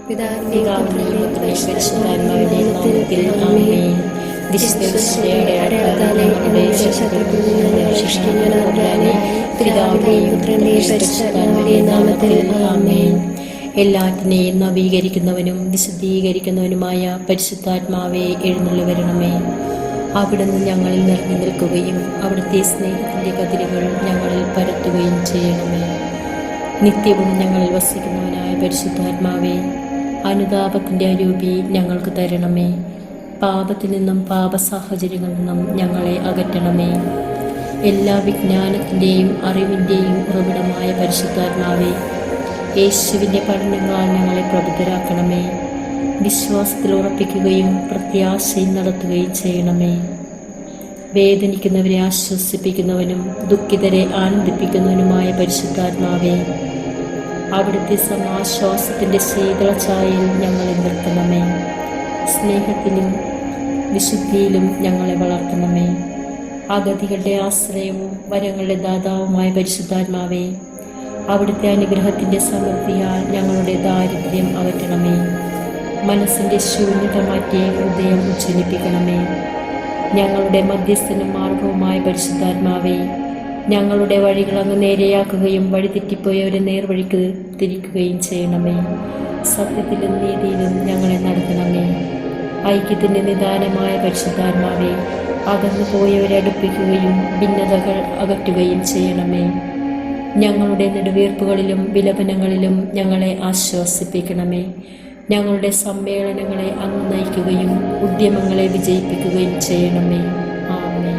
പിതാവിന്റെയും പുത്രന്റെയും പരിശുദ്ധാത്മാവിന്റെയും നാമത്തിൽ ആമേൻ. വിശുദ്ധയുടെ അടയാളത്താലെ ഞങ്ങളുടെ ശത്രുക്കളിൽ നിന്ന് രക്ഷിക്കണമേ. പിതാവിന്റെയും പുത്രന്റെയും പരിശുദ്ധാത്മാവിന്റെയും നാമത്തിൽ ആമേൻ. എല്ലാറ്റിനെയും നവീകരിക്കുന്നവനും വിശുദ്ധീകരിക്കുന്നവനുമായ പരിശുദ്ധാത്മാവെ എഴുന്നള്ളി വരണമേ. അവിടുന്ന് ഞങ്ങളിൽ നിറഞ്ഞു നിൽക്കുകയും അവിടുത്തെ സ്നേഹത്തിന്റെ കതിരുകൾ ഞങ്ങളിൽ പരത്തുകയും ചെയ്യണമേ. നിത്യവും ഞങ്ങളിൽ വസിക്കുന്നവനായ പരിശുദ്ധാത്മാവെ, അനുതാപത്തിന്റെ അരൂപി ഞങ്ങൾക്ക് തരണമേ. പാപത്തിൽ നിന്നും പാപ സാഹചര്യങ്ങളിൽ നിന്നും ഞങ്ങളെ അകറ്റണമേ. എല്ലാ വിജ്ഞാനത്തിൻ്റെയും അറിവിൻ്റെയും ഉറവിടമായ പരിശുദ്ധാത്മാവെ, യേശുവിൻ്റെ പഠനങ്ങളാൽ ഞങ്ങളെ പ്രബുദ്ധരാക്കണമേ. വിശ്വാസത്തിൽ ഉറപ്പിക്കുകയും പ്രത്യാശയിൽ നടത്തുകയും ചെയ്യണമേ. വേദനിക്കുന്നവരെ ആശ്വസിപ്പിക്കുന്നവനും ദുഃഖിതരെ ആനന്ദിപ്പിക്കുന്നവനുമായ പരിശുദ്ധാത്മാവെ, അവിടുത്തെ സമാശ്വാസത്തിൻ്റെ ശീതളഛായയിൽ ഞങ്ങളെ നിർത്തണമേ. സ്നേഹത്തിലും വിശുദ്ധിയിലും ഞങ്ങളെ വളർത്തണമേ. അഗതികളുടെ ആശ്രയവും വരങ്ങളുടെ ദാതാവുമായ പരിശുദ്ധാത്മാവെ, അവിടുത്തെ അനുഗ്രഹത്തിൻ്റെ സമൃദ്ധിയാൽ ഞങ്ങളുടെ ദാരിദ്ര്യം അകറ്റണമേ. മനസ്സിൻ്റെ ശൂന്യത മാറ്റി ഹൃദയം ഉജ്ജ്വലിപ്പിക്കണമേ. ഞങ്ങളുടെ മധ്യസ്ഥനും മാർഗവുമായ പരിശുദ്ധാത്മാവെ, ഞങ്ങളുടെ വഴികൾ അങ്ങ് നേരെയാക്കുകയും വഴിതെറ്റിപ്പോയവരെ നേർവഴിക്ക് തിരിക്കുകയും ചെയ്യണമേ. സത്യത്തിലും നീതിയിലും ഞങ്ങളെ നടത്തണമേ. ഐക്യത്തിൻ്റെ നിദാനമായ പരിശുദ്ധാത്മാവെ, അകന്നു പോയവരെ അടുപ്പിക്കുകയും ഭിന്നതകൾ അകറ്റുകയും ചെയ്യണമേ. ഞങ്ങളുടെ നെടുവീർപ്പുകളിലും വിലപനങ്ങളിലും ഞങ്ങളെ ആശ്വസിപ്പിക്കണമേ. ഞങ്ങളുടെ സമ്മേളനങ്ങളെ അങ്ങ് നയിക്കുകയും ഉദ്യമങ്ങളെ വിജയിപ്പിക്കുകയും ചെയ്യണമേ. ആമേൻ.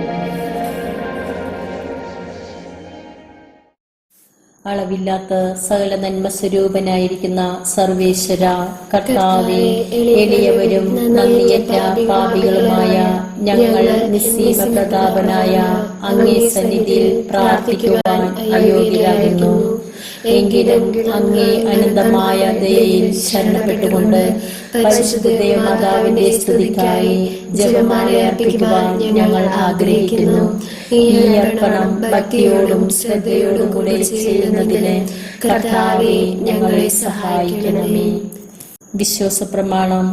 അളവില്ലാത്ത സകല നന്മ സ്വരൂപനായിരിക്കുന്ന സർവേശ്വര കർത്താവേ, എളിയവരും നന്ദിയറ്റ പാപികളുമായ ഞങ്ങൾ നിസ്സീമ പ്രതാപനായ അങ്ങേ സന്നിധിയിൽ പ്രാർത്ഥിക്കുവാൻ അയോഗ്യരാകുന്നു. എങ്കിലും അങ്ങേ അനന്തമായ ദയയിൽ ശരണപ്പെട്ടുകൊണ്ട് പരിശുദ്ധ ദേവമാതാവിന്റെ സ്തുതിക്കായി ജപമാല അർപ്പിക്കുവാൻ ഞങ്ങൾ ആഗ്രഹിക്കുന്നു. ഈ അർപ്പണം ഭക്തിയോടും ശ്രദ്ധയോടും കൂടെ ചെയ്യുന്നതിന് കർത്താവേ, ഞങ്ങളെ സഹായിക്കണമേ. വിശ്വാസ പ്രമാണം.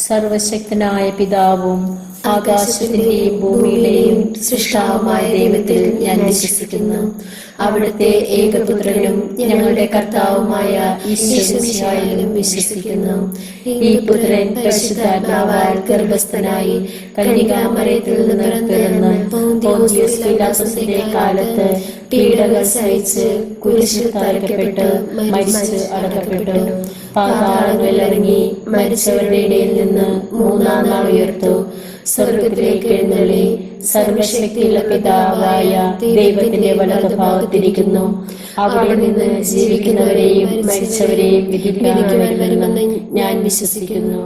സർവശക്തനായ പിതാവും ആകാശത്തിന്റെയും ഭൂമിയുടെയും സൃഷ്ടാവുമായ ദൈവത്തിൽ ഞാൻ വിശ്വസിക്കുന്നു. അവിടുത്തെ ഏകപുത്രനും ഞങ്ങളുടെ കർത്താവുമായ ഈശോമിശിഹായിലും വിശ്വസിക്കുന്നു. ഈ പുത്രൻ പരിശുദ്ധാത്മാവാൽ ഗർഭസ്ഥനായി കന്യകാമറിയത്തിൽ നിന്ന് പിറന്ന് പോന്തിയോസ് പീലാത്തോസിന്റെ കാലത്ത് പീഡകൾ സഹിച്ച് കുരിശിൽ തറയ്ക്കപ്പെട്ട് മരിച്ച് അടക്കപ്പെട്ടു. പാതാളങ്ങളിൽ ഇറങ്ങി മരിച്ചവരുടെ ഇടയിൽ നിന്ന് മൂന്നാം നാൾ ഉയർത്തു. സ്വർഗത്തിലേക്ക് എഴുന്നള്ളി സർവശക്തിയുള്ള പിതാവായ ദൈവത്തിന്റെ വലതുഭാഗത്തിരിക്കുന്നു. അവിടെ നിന്ന് ജീവിക്കുന്നവരെയും മരിച്ചവരെയും വിധിക്കുവാൻ ഞാൻ വിശ്വസിക്കുന്നു.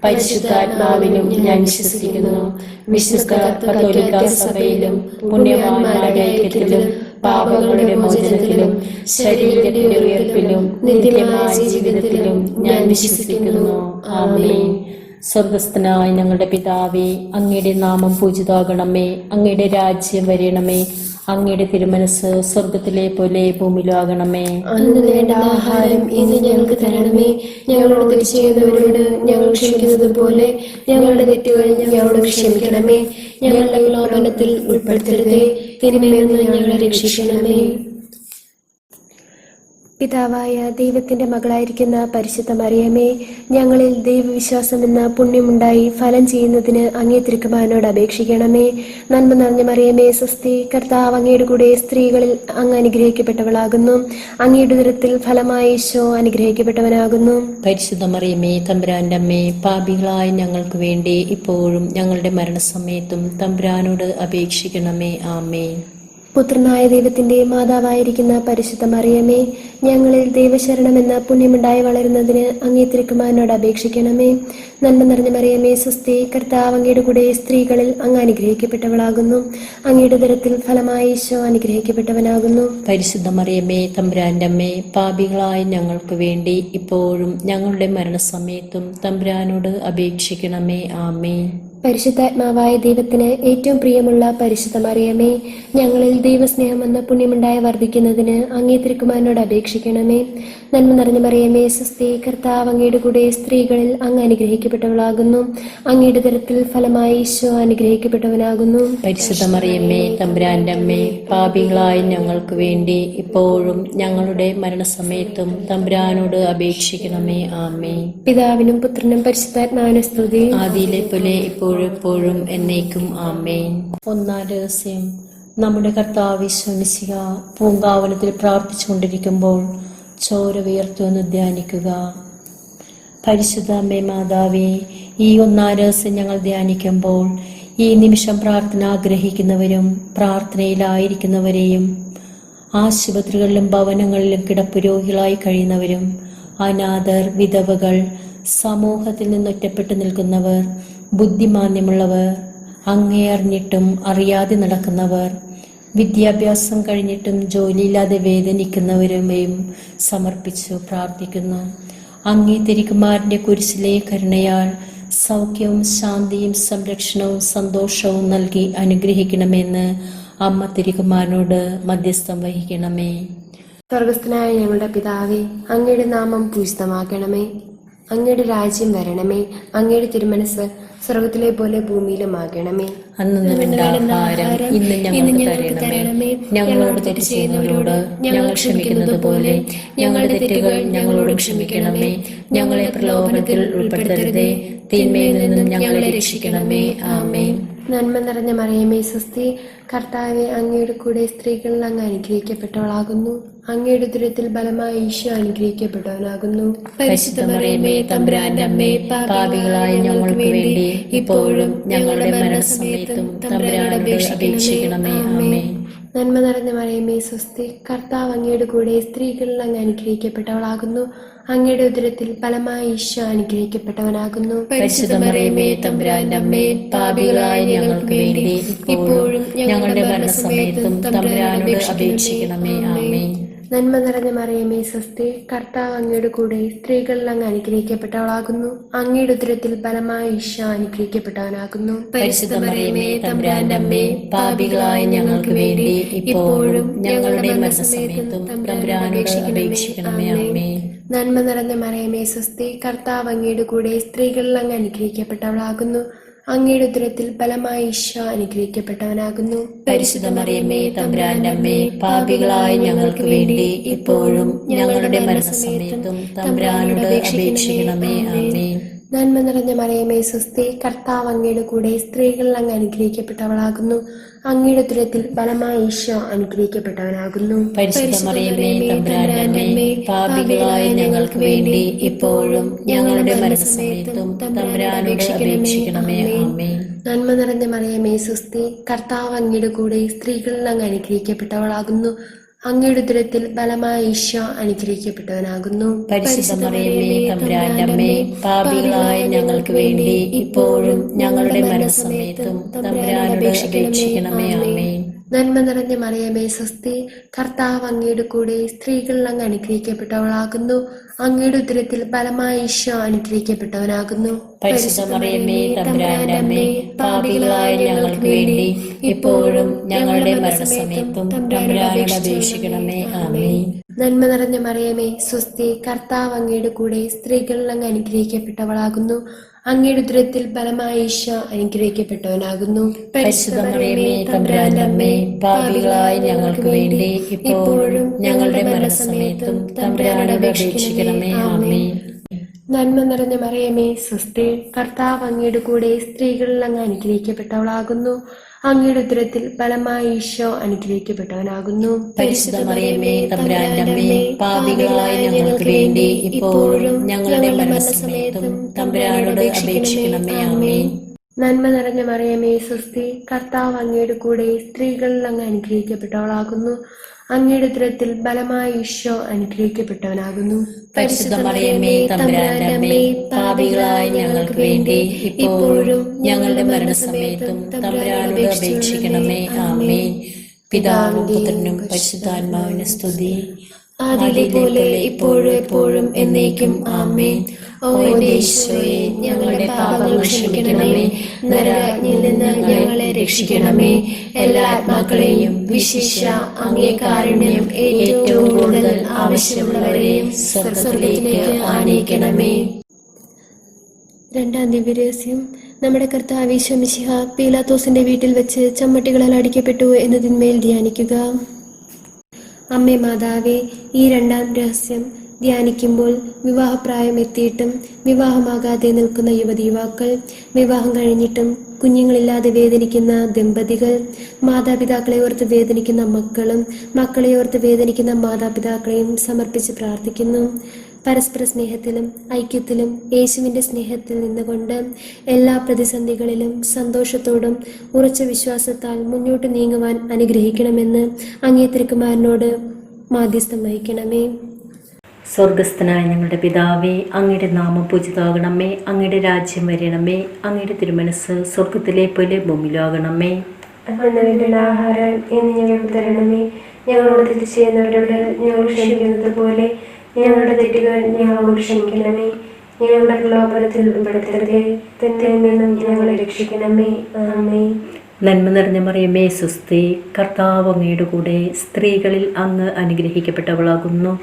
പരിശുദ്ധാത്മാവിലും ഞാൻ വിശ്വസിക്കുന്നു. വിശുദ്ധ കത്തോലിക്ക സഭയിലും പുണ്യവാന്മാരുടെ ഐക്യത്തിലും പാപങ്ങളുടെ മോചനത്തിലും ശരീരത്തിന്റെ ഉയർപ്പിലും നിത്യമായ ജീവിതത്തിലും ഞാൻ വിശ്വസിക്കുന്നു. ആമേൻ. സ്വർഗസ്ഥനായ ഞങ്ങളുടെ പിതാവേ, അങ്ങയുടെ നാമം പൂജിതമാകണമേ. അങ്ങയുടെ രാജ്യം വരണമേ. അങ്ങയുടെ തിരുമനസ് സ്വർഗത്തിലെ പോലെ ഭൂമിയിലാകണമേ. അന്ന് വേണ്ട ആഹാരം ഇന്ന് ഞങ്ങൾക്ക് തരണമേ. ഞങ്ങളോട് തെറ്റ് ചെയ്യുന്നവരോട് ഞങ്ങൾ ക്ഷമിക്കുന്നത് പോലെ ഞങ്ങളുടെ തെറ്റുകൾ ഞങ്ങളോട് ക്ഷമിക്കണമേ. ഞങ്ങളുടെ പ്രലോഭനത്തിൽ ഉൾപ്പെടുത്തരുതേ, തിന്മയിൽ നിന്ന് ഞങ്ങളെ രക്ഷിക്കണമേ. പിതാവായ ദൈവത്തിന്റെ മകളായിരിക്കുന്ന പരിശുദ്ധ മറിയമേ, ഞങ്ങളിൽ ദൈവവിശ്വാസം എന്ന പുണ്യമുണ്ടായി ഫലം ചെയ്യുന്നതിന് അങ്ങേ തിരുക്കുമാരനോട് അപേക്ഷിക്കണമേ. നന്മ നിറഞ്ഞ മറിയമേ, സ്വസ്തി, കർത്താവ് അങ്ങയുടെ കൂടെ സ്ത്രീകളിൽ അങ്ങ് അനുഗ്രഹിക്കപ്പെട്ടവളാകുന്നു. അങ്ങയുടെ ഉദരത്തിൽ ഫലമായി ഈശോ അനുഗ്രഹിക്കപ്പെട്ടവനാകുന്നു. പരിശുദ്ധ മറിയമേ, തമ്പുരാന്റെ അമ്മേ, പാപികളായ ഞങ്ങൾക്ക് വേണ്ടി ഇപ്പോഴും ഞങ്ങളുടെ മരണസമയത്തും തമ്പുരാനോട് അപേക്ഷിക്കണമേ. ആമേൻ. പുത്രനായ ദൈവത്തിന്റെ മാതാവായിരിക്കുന്ന പരിശുദ്ധ മറിയമേ, ഞങ്ങളിൽ ദൈവശരണമെന്ന പുണ്യമുണ്ടായി വളരുന്നതിന് അങ്ങേ തിരുക്കുമാരനോട് അപേക്ഷിക്കണമേ. നന്മ നിറഞ്ഞ മറിയമേ, സ്വസ്തി, കർത്താവ് അങ്ങയുടെ കൂടെ സ്ത്രീകളിൽ അങ്ങ് അനുഗ്രഹിക്കപ്പെട്ടവളാകുന്നു. അങ്ങയുടെ ഉദരത്തിൽ ഫലമായി ഈശോ അനുഗ്രഹിക്കപ്പെട്ടവനാകുന്നു. പരിശുദ്ധ മറിയമേ, തമ്പുരാന്റെ അമ്മേ, പാപികളായ ഞങ്ങൾക്ക് വേണ്ടി ഇപ്പോഴും ഞങ്ങളുടെ മരണസമയത്തും തമ്പുരാനോട് അപേക്ഷിക്കണമേ. ആമേൻ. പരിശുദ്ധാത്മാവായ ദൈവത്തിന് ഏറ്റവും പ്രിയമുള്ള പരിശുദ്ധ മറിയമേ, ഞങ്ങളിൽ ദൈവസ്നേഹം എന്ന പുണ്യമുണ്ടായി വർദ്ധിക്കുന്നതിന് അങ്ങേ തിരുക്കുമാരനോട് അപേക്ഷിക്കണമേ. നന്മ നിറഞ്ഞ മറിയമേ, സ്വസ്തി, കർത്താവ് അങ്ങയുടെ കൂടെ സ്ത്രീകളിൽ അങ്ങ് അനുഗ്രഹിക്കപ്പെട്ടവളാകുന്നു. അങ്ങയുടെ തരത്തിൽ ഫലമായി ഈശോ അനുഗ്രഹിക്കപ്പെട്ടവനാകുന്നു. പരിശുദ്ധ മറിയമ്മേ, തമ്പുരാന്റെ അമ്മേ, പാപികളായ ഞങ്ങൾക്ക് വേണ്ടി ഇപ്പോഴും ഞങ്ങളുടെ മരണസമയത്തും തമ്പുരാനോട് അപേക്ഷിക്കണമേ. ആമേൻ. പിതാവിനും പുത്രനും പരിശുദ്ധാത്മാവിനും സ്തുതി. ആദിയിലെ പോലെ ഇപ്പോഴും എപ്പോഴും എന്നേക്കും. ആമേൻ. ഒന്നാം രഹസ്യം. നമ്മുടെ കർത്താവ് ഈശോ മിശിഹ പൂങ്കാവനത്തിൽ പ്രാർത്ഥിച്ചുകൊണ്ടിരിക്കുമ്പോൾ ചോര വിയർത്തുവെന്ന് ധ്യാനിക്കുക. പരിശുദ്ധ അമ്മേ മാതാവേ, ഈ ഒന്നാം രഹസ്യം ഞങ്ങൾ ധ്യാനിക്കുമ്പോൾ ഈ നിമിഷം പ്രാർത്ഥന ആഗ്രഹിക്കുന്നവരും പ്രാർത്ഥനയിലായിരിക്കുന്നവരെയും ആശുപത്രികളിലും ഭവനങ്ങളിലും കിടപ്പുരോഗികളായി കഴിയുന്നവരും അനാഥർ, വിധവകൾ, സമൂഹത്തിൽ നിന്നൊറ്റപ്പെട്ടു നിൽക്കുന്നവർ, ബുദ്ധിമാന്യമുള്ളവർ, അങ്ങേ അറിഞ്ഞിട്ടും അറിയാതെ നടക്കുന്നവർ, വിദ്യാഭ്യാസം കഴിഞ്ഞിട്ടും ജോലിയില്ലാതെ വേദനിക്കുന്നവരുമെയും സമർപ്പിച്ചു പ്രാർത്ഥിക്കുന്നു. അങ്ങേ തിരുക്കുമാരന്റെ കുരിശിലെ കരുണയാൽ സൗഖ്യവും ശാന്തിയും സംരക്ഷണവും സന്തോഷവും നൽകി അനുഗ്രഹിക്കണമെന്ന് അമ്മ തിരുക്കുമാരനോട് മധ്യസ്ഥം വഹിക്കണമേ. സ്വർഗസ്ഥനായ ഞങ്ങളുടെ പിതാവേ, അങ്ങയുടെ നാമം പൂജിതമാക്കണമേ. അങ്ങയുടെ രാജ്യം വരണമേ. അങ്ങയുടെ തിരുമനസ് സ്വർഗത്തിലെ പോലെ ഭൂമിയിലും ആകണമേ. അന്നു വേണ്ട ആഹാരം ഇന്ന് ഞങ്ങൾക്ക് തരണമേ. ഞങ്ങളോട് തെറ്റ് ചെയ്യുന്നവരോട് ഞങ്ങൾ ക്ഷമിക്കുന്നത് പോലെ ഞങ്ങളുടെ തെറ്റുകൾ ഞങ്ങളോട് ക്ഷമിക്കണമേ. ഞങ്ങളെ പ്രലോഭനത്തിൽ ഉൾപ്പെടുത്തരുതേ, തിന്മയിൽ നിന്നും ഞങ്ങളെ രക്ഷിക്കണമേ. ആമേൻ. നന്മ നിറഞ്ഞ മറിയമേ, സ്വസ്തി, കർത്താവെ, അങ്ങയുടെ കൂടെ സ്ത്രീകളിൽ അങ്ങ് അനുഗ്രഹിക്കപ്പെട്ടവളാകുന്നു. അങ്ങയുടെ ഉദരത്തിൽ ബലമായ ഈശോ അനുഗ്രഹിക്കപ്പെട്ടവനാകുന്നു. പരിശുദ്ധ മറിയമേ, തമ്പുരാന്റെ അമ്മേ, പാപികളായ ഞങ്ങൾക്ക് വേണ്ടി ഇപ്പോഴും ഞങ്ങളുടെ മരണസമയത്തും തമ്പുരാനോട് അപേക്ഷിക്കണമേ. ആമേൻ. നന്മ നിറഞ്ഞ മറിയമേ, സ്വസ്തി, കർത്താവ് അങ്ങയുടെ കൂടെ സ്ത്രീകളിൽ അങ്ങ് അനുഗ്രഹിക്കപ്പെട്ടവളാകുന്നു. അങ്ങയുടെ ഉദരത്തിൽ ഫലമായ ഈശോ അനുഗ്രഹിക്കപ്പെട്ടവനാകുന്നു. പരിശുദ്ധ മറിയമേ, തമ്പുരാന്റെ അമ്മേ, പാപികളായ ഞങ്ങൾക്ക് വേണ്ടി ഇപ്പോഴും ഞങ്ങളുടെ മരണസമയത്തും തമ്പുരാനോട് അപേക്ഷിക്കണമേ. ആമേൻ. നന്മ നിറഞ്ഞ മറിയമേ, സ്വസ്തി, കർത്താവ് അങ്ങയുടെ കൂടെ സ്ത്രീകളിൽ അങ്ങ് അനുഗ്രഹിക്കപ്പെട്ടവളാകുന്നു. അങ്ങയുടെ ഉദരത്തിൽ ഫലമായ ഈശോ അനുഗ്രഹിക്കപ്പെട്ടവനാകുന്നു. പരിശുദ്ധ മറിയമേ, തമ്പുരാന്റെ അമ്മേ, പാപികളായ ഞങ്ങൾക്ക് വേണ്ടി ഇപ്പോഴും ഞങ്ങളുടെ മരണസമയത്തും തമ്പുരാനോട് അപേക്ഷിക്കണമേ. ആമേൻ. നന്മ നിറഞ്ഞ മറിയമേ, സ്വസ്തി, കർത്താവ് അങ്ങയുടെ കൂടെ സ്ത്രീകളിൽ അങ്ങ് അനുഗ്രഹിക്കപ്പെട്ടവളാകുന്നു. അങ്ങയുടെ ഉദരത്തിൽ ഫലമായ ഈശോ അനുഗ്രഹിക്കപ്പെട്ടവനാകുന്നു. പരിശുദ്ധ മറിയമേ, തമ്പുരാന്റെ അമ്മേ, പാപികളായ ഞങ്ങൾക്ക് വേണ്ടി ഇപ്പോഴും ഞങ്ങളുടെ മരണസമയത്തും തമ്പുരാനോട് അപേക്ഷിക്കണമേ. ആമേൻ. നന്മ നിറഞ്ഞ മറിയമേ, സ്വസ്തി, കർത്താവ് അങ്ങയുടെ കൂടെ സ്ത്രീകളിൽ അങ്ങ് അനുഗ്രഹിക്കപ്പെട്ടവളാകുന്നു. അങ്ങയുടെ ഉദരത്തിൽ ഫലമായ ഈശോ അനുഗ്രഹിക്കപ്പെട്ടവനാകുന്നു. പരിശുദ്ധ മറിയമേ, തമ്പുരാന്റെ അമ്മേ, പാപികളായ ഞങ്ങൾക്ക് വേണ്ടി ഇപ്പോഴും ഞങ്ങളുടെ മരണസമയത്തും തമ്പുരാനോട് അപേക്ഷിക്കണമേ. ആമേൻ. നന്മ നിറഞ്ഞ മറിയമേ, സ്വസ്തി, കർത്താവ് അങ്ങയുടെ കൂടെ സ്ത്രീകളിൽ അങ്ങ് അനുഗ്രഹിക്കപ്പെട്ടവളാകുന്നു. അങ്ങയുടെ ഉദരത്തിൽ ഫലമായ ഈശോ അനുഗ്രഹിക്കപ്പെട്ടവനാകുന്നു. പരിശുദ്ധ മറിയമേ, തമ്പുരാന്റെ അമ്മേ, പാപികളായ ഞങ്ങൾക്ക് വേണ്ടി ഇപ്പോഴും ഞങ്ങളുടെ മരണസമയത്തും തമ്പുരാനോട് അപേക്ഷിക്കണമേ. ആമേൻ. നന്മ നിറഞ്ഞ മറിയമേ, സ്വസ്തി, കർത്താവ് അങ്ങയുടെ കൂടെ സ്ത്രീകളിൽ അങ്ങ് അനുഗ്രഹിക്കപ്പെട്ടവളാകുന്നു. അങ്ങയുടെ ഉദരത്തിൽ ഫലമായ ഈശോ അനുഗ്രഹിക്കപ്പെട്ടവനാകുന്നു. പരിശുദ്ധ മറിയമേ, തമ്പുരാന്റെ അമ്മേ, പാപികളായ ഞങ്ങൾക്ക് വേണ്ടി ഇപ്പോഴും ഞങ്ങളുടെ മരണസമയത്തും തമ്പുരാനോട് അപേക്ഷിക്കണമേ. ആമേൻ. നന്മ നിറഞ്ഞ മറിയമേ, സ്വസ്തി, കർത്താവ് അങ്ങയുടെ കൂടെ സ്ത്രീകളിൽ അങ്ങ് അനുഗ്രഹിക്കപ്പെട്ടവളാകുന്നു. അങ്ങയുടെ ഉദരത്തിൽ ഫലമായ ഈശോ അനുഗ്രഹിക്കപ്പെട്ടവനാകുന്നു. പരിശുദ്ധ മറിയമേ, തമ്പുരാന്റെ അമ്മേ, പാപികളായ ഞങ്ങൾക്ക് വേണ്ടി ഇപ്പോഴും ഞങ്ങളുടെ മരണസമയത്തും തമ്പുരാനോട് അപേക്ഷിക്കണമേ. ആമേൻ. നന്മ നിറഞ്ഞ മറിയമേ, സ്വസ്തി, കർത്താവ് അങ്ങയുടെ കൂടെ സ്ത്രീകളിൽ അങ്ങ് അനുഗ്രഹിക്കപ്പെട്ടവളാകുന്നു. അങ്ങയുടെ ഉദരത്തിൽ ഫലമായ ഈശോ അനുഗ്രഹിക്കപ്പെട്ടവനാകുന്നു. പരിശുദ്ധ മറിയമേ, തമ്പുരാന്റെ അമ്മേ, പാപികളായ ഞങ്ങൾക്ക് വേണ്ടി ഇപ്പോഴും ഞങ്ങളുടെ മരണസമയത്തും തമ്പുരാനോട് അപേക്ഷിക്കണമേ. ആമേൻ. നന്മ നിറഞ്ഞ മറിയമേ, സ്വസ്തി, കർത്താവ് അങ്ങയുടെ കൂടെ സ്ത്രീകളിൽ അങ്ങ് അനുഗ്രഹിക്കപ്പെട്ടവളാകുന്നു. അങ്ങയുടെ ഉദരത്തിൽ ഫലമായ ഈശോ അനുഗ്രഹിക്കപ്പെട്ടവനാകുന്നു. പരിശുദ്ധ മറിയമേ, തമ്പുരാന്റെ അമ്മേ, പാപികളായ ഞങ്ങൾക്ക് വേണ്ടി ഇപ്പോഴും ഞങ്ങളുടെ മരണസമയത്തും തമ്പുരാനോട് അപേക്ഷിക്കണമേ. ആമേൻ. പിതാവിനും പുത്രനും പരിശുദ്ധാത്മാവിനും സ്തുതി. ആദിയിലെ പോലെ ഇപ്പോഴും എപ്പോഴും എന്നേക്കും. ആമേൻ. ഓ എന്റെ ഈശോയെ, ഞങ്ങളുടെ പാപങ്ങൾ ക്ഷമിക്കണമേ. നരകാഗ്നിയിൽ നിന്ന് ഞങ്ങളെ രക്ഷിക്കണമേ. എല്ലാ ആത്മാക്കളെയും വിശിഷ്യ അങ്ങേ കാരുണ്യം ഏറ്റവും കൂടുതൽ ആവശ്യമുള്ളവരെയും സ്വർഗ്ഗത്തിലേക്ക് ആനയിക്കണമേ. രണ്ടാം ദിവ്യരഹസ്യം. നമ്മുടെ കർത്താവ് ഈശോ മിശിഹ പീലാത്തോസിന്റെ വീട്ടിൽ വെച്ച് ചമ്മട്ടികളാൽ അടിക്കപ്പെട്ടു എന്നതിന്മേൽ ധ്യാനിക്കുക. അമ്മേ മാതാവേ, ഈ രണ്ടാം രഹസ്യം ധ്യാനിക്കുമ്പോൾ വിവാഹപ്രായം എത്തിയിട്ടും വിവാഹമാകാതെ നിൽക്കുന്ന യുവതീവാക്കൾ, വിവാഹം കഴിഞ്ഞിട്ടും കുഞ്ഞുങ്ങളില്ലാതെ വേദനിക്കുന്ന ദമ്പതികൾ, മാതാപിതാക്കളെ ഓർത്ത് വേദനിക്കുന്ന മക്കളും മക്കളെ ഓർത്ത് വേദനിക്കുന്ന മാതാപിതാക്കളെയും സമർപ്പിച്ച് പ്രാർത്ഥിക്കുന്നു. പരസ്പര സ്നേഹത്തിലും ഐക്യത്തിലും യേശുവിൻ്റെ സ്നേഹത്തിൽ നിന്നുകൊണ്ട് എല്ലാ പ്രതിസന്ധികളിലും സന്തോഷത്തോടും ഉറച്ച വിശ്വാസത്താൽ മുന്നോട്ട് നീങ്ങുവാൻ അനുഗ്രഹിക്കണമെന്ന് അങ്ങേ തിരുക്കുമാരനോട് മാധ്യസ്ഥം വഹിക്കണമേ. സ്വർഗസ്ഥനായ ഞങ്ങളുടെ പിതാവേ, അങ്ങയുടെ നാമം പൂജിതമാകണമേ. അങ്ങയുടെ രാജ്യം വരണമേ. അങ്ങയുടെ തിരുമനസ് സ്വർഗത്തിലെ പോലെ ഭൂമിയിലാകണമേ. അന്ന് വേണ്ടുന്ന ആഹാരം ഇന്ന് ഞങ്ങൾക്ക് തരണമേ. ഞങ്ങളോട് തെറ്റ് ചെയ്യുന്നവരോട് ഞങ്ങൾ ക്ഷമിക്കുന്നത് പോലെ ഞങ്ങളുടെ തെറ്റുകൾ ഞങ്ങളോട് ക്ഷമിക്കണമേ. ഞങ്ങളുടെ പ്രലോഭനത്തിൽ ഉൾപ്പെടുത്തരുതേ, തിന്മയിൽ നിന്നും ഞങ്ങളെ രക്ഷിക്കണമേ. ആമേൻ. നന്മ നിറഞ്ഞ മറിയമേ, സ്വസ്തി. കർത്താവ് അങ്ങയുടെ കൂടെ സ്ത്രീകളിൽ അങ്ങ് അനുഗ്രഹിക്കപ്പെട്ടവളാകുന്നു.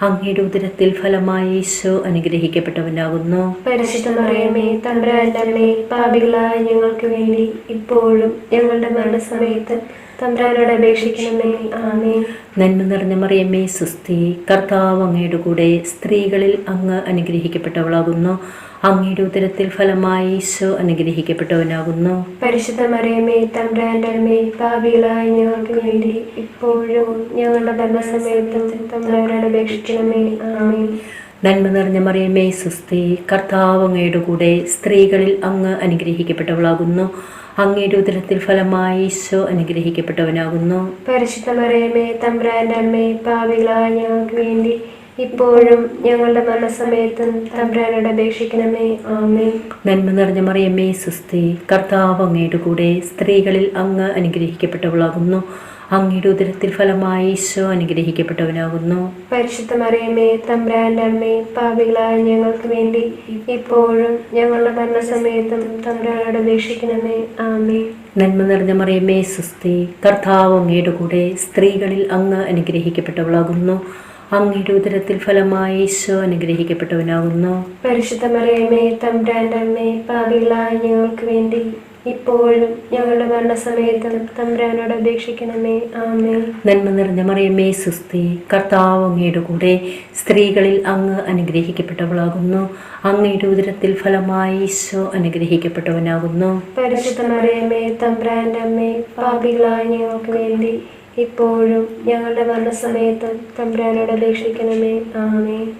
അങ്ങയുടെ ഉദരത്തിൽ ഫലമായി ഈശോ അനുഗ്രഹിക്കപ്പെട്ടവനാകുന്നു. പരിശുദ്ധ മറിയമേ, തമ്പുരാന്റെ അമ്മേ, പാപികളായ ഞങ്ങൾക്ക് വേണ്ടി ഇപ്പോഴും ഞങ്ങളുടെ മരണസമയത്ത് തമ്പുരാനോട് അപേക്ഷിക്കണമേ. ആമേൻ. നന്മ നിറഞ്ഞ മറിയമേ, സ്വസ്തി. കർത്താവ് അങ്ങയുടെ കൂടെ സ്ത്രീകളിൽ അങ്ങ് അനുഗ്രഹിക്കപ്പെട്ടവളാകുന്നു. അങ്ങയുടെ ഉദരത്തിൽ ഫലമായി ഈശോ അനുഗ്രഹിക്കപ്പെട്ടവനാകുന്നു. പരിശുദ്ധ മറിയമേ, തമ്പുരാന്റെ അമ്മേ, പാപികളായ ഞങ്ങൾക്ക് വേണ്ടി ഇപ്പോഴും ഞങ്ങളുടെ മരണസമയത്തും തമ്പുരാനോട് അപേക്ഷിക്കണമേ. ആമേൻ. നന്മ നിറഞ്ഞ മറിയമേ, സ്വസ്തി. കർത്താവ് അങ്ങയുടെ കൂടെ സ്ത്രീകളിൽ അങ്ങ് അനുഗ്രഹിക്കപ്പെട്ടവളാകുന്നു. അങ്ങയുടെ ഉദരത്തിൽ ഫലമായി ഈശോ അനുഗ്രഹിക്കപ്പെട്ടവനാകുന്നു. പരിശുദ്ധ മറിയമേ, തമ്പുരാന്റെ അമ്മേ, പാപികളായ ഞങ്ങൾക്ക് വേണ്ടി ഇപ്പോഴും ഞങ്ങളുടെ മരണസമയത്തും തമ്പുരാനോട് അപേക്ഷിക്കണമേ. ആമേൻ. നന്മ നിറഞ്ഞ മറിയമേ, സ്വസ്തി. കർത്താവ് അങ്ങയുടെ കൂടെ സ്ത്രീകളിൽ അങ്ങ് അനുഗ്രഹിക്കപ്പെട്ടവളാകുന്നു. അങ്ങയുടെ ഉദരത്തിൽ ഫലമായി ഈശോ അനുഗ്രഹിക്കപ്പെട്ടവനാകുന്നു. പരിശുദ്ധ മറിയമേ, തമ്പുരാന്റെ അമ്മേ, പാപികളായ ഞങ്ങൾക്ക് വേണ്ടി ഇപ്പോഴും ഞങ്ങളുടെ മരണസമയത്തും തമ്പുരാനോട് അപേക്ഷിക്കണമേ. ആമേൻ. നന്മ നിറഞ്ഞ മറിയമേ, സ്വസ്തി. കർത്താവ് അങ്ങയുടെ കൂടെ സ്ത്രീകളിൽ അങ്ങ് അനുഗ്രഹിക്കപ്പെട്ടവളാകുന്നു. അങ്ങയുടെ ഉദരത്തിൽ ഫലമായി ഈശോ അനുഗ്രഹിക്കപ്പെട്ടവനാകുന്നു. പരിശുദ്ധ മറിയമേ, തമ്പുരാന്റെ അമ്മേ, പാപികളായ ഞങ്ങൾക്ക് വേണ്ടി ഇപ്പോഴും ഞങ്ങളുടെ മരണസമയത്തും തമ്പുരാനോട് അപേക്ഷിക്കണമേ. ആമേൻ. നന്മ നിറഞ്ഞ മറിയമേ, സ്വസ്തി. കർത്താവ് അങ്ങയുടെ കൂടെ സ്ത്രീകളിൽ അങ്ങ് അനുഗ്രഹിക്കപ്പെട്ടവളാകുന്നു. അങ്ങയുടെ ഉദരത്തിൽ ഫലമായി ഈശോ അനുഗ്രഹിക്കപ്പെട്ടവനാകുന്നു. പരിശുദ്ധ മറിയമേ, തമ്പുരാന്റെ അമ്മേ, പാപികളായ ഞങ്ങൾക്ക് വേണ്ടി ഇപ്പോഴും ഞങ്ങളുടെ മരണസമയത്തും തമ്പുരാനോട് അപേക്ഷിക്കണമേ. ആമേൻ.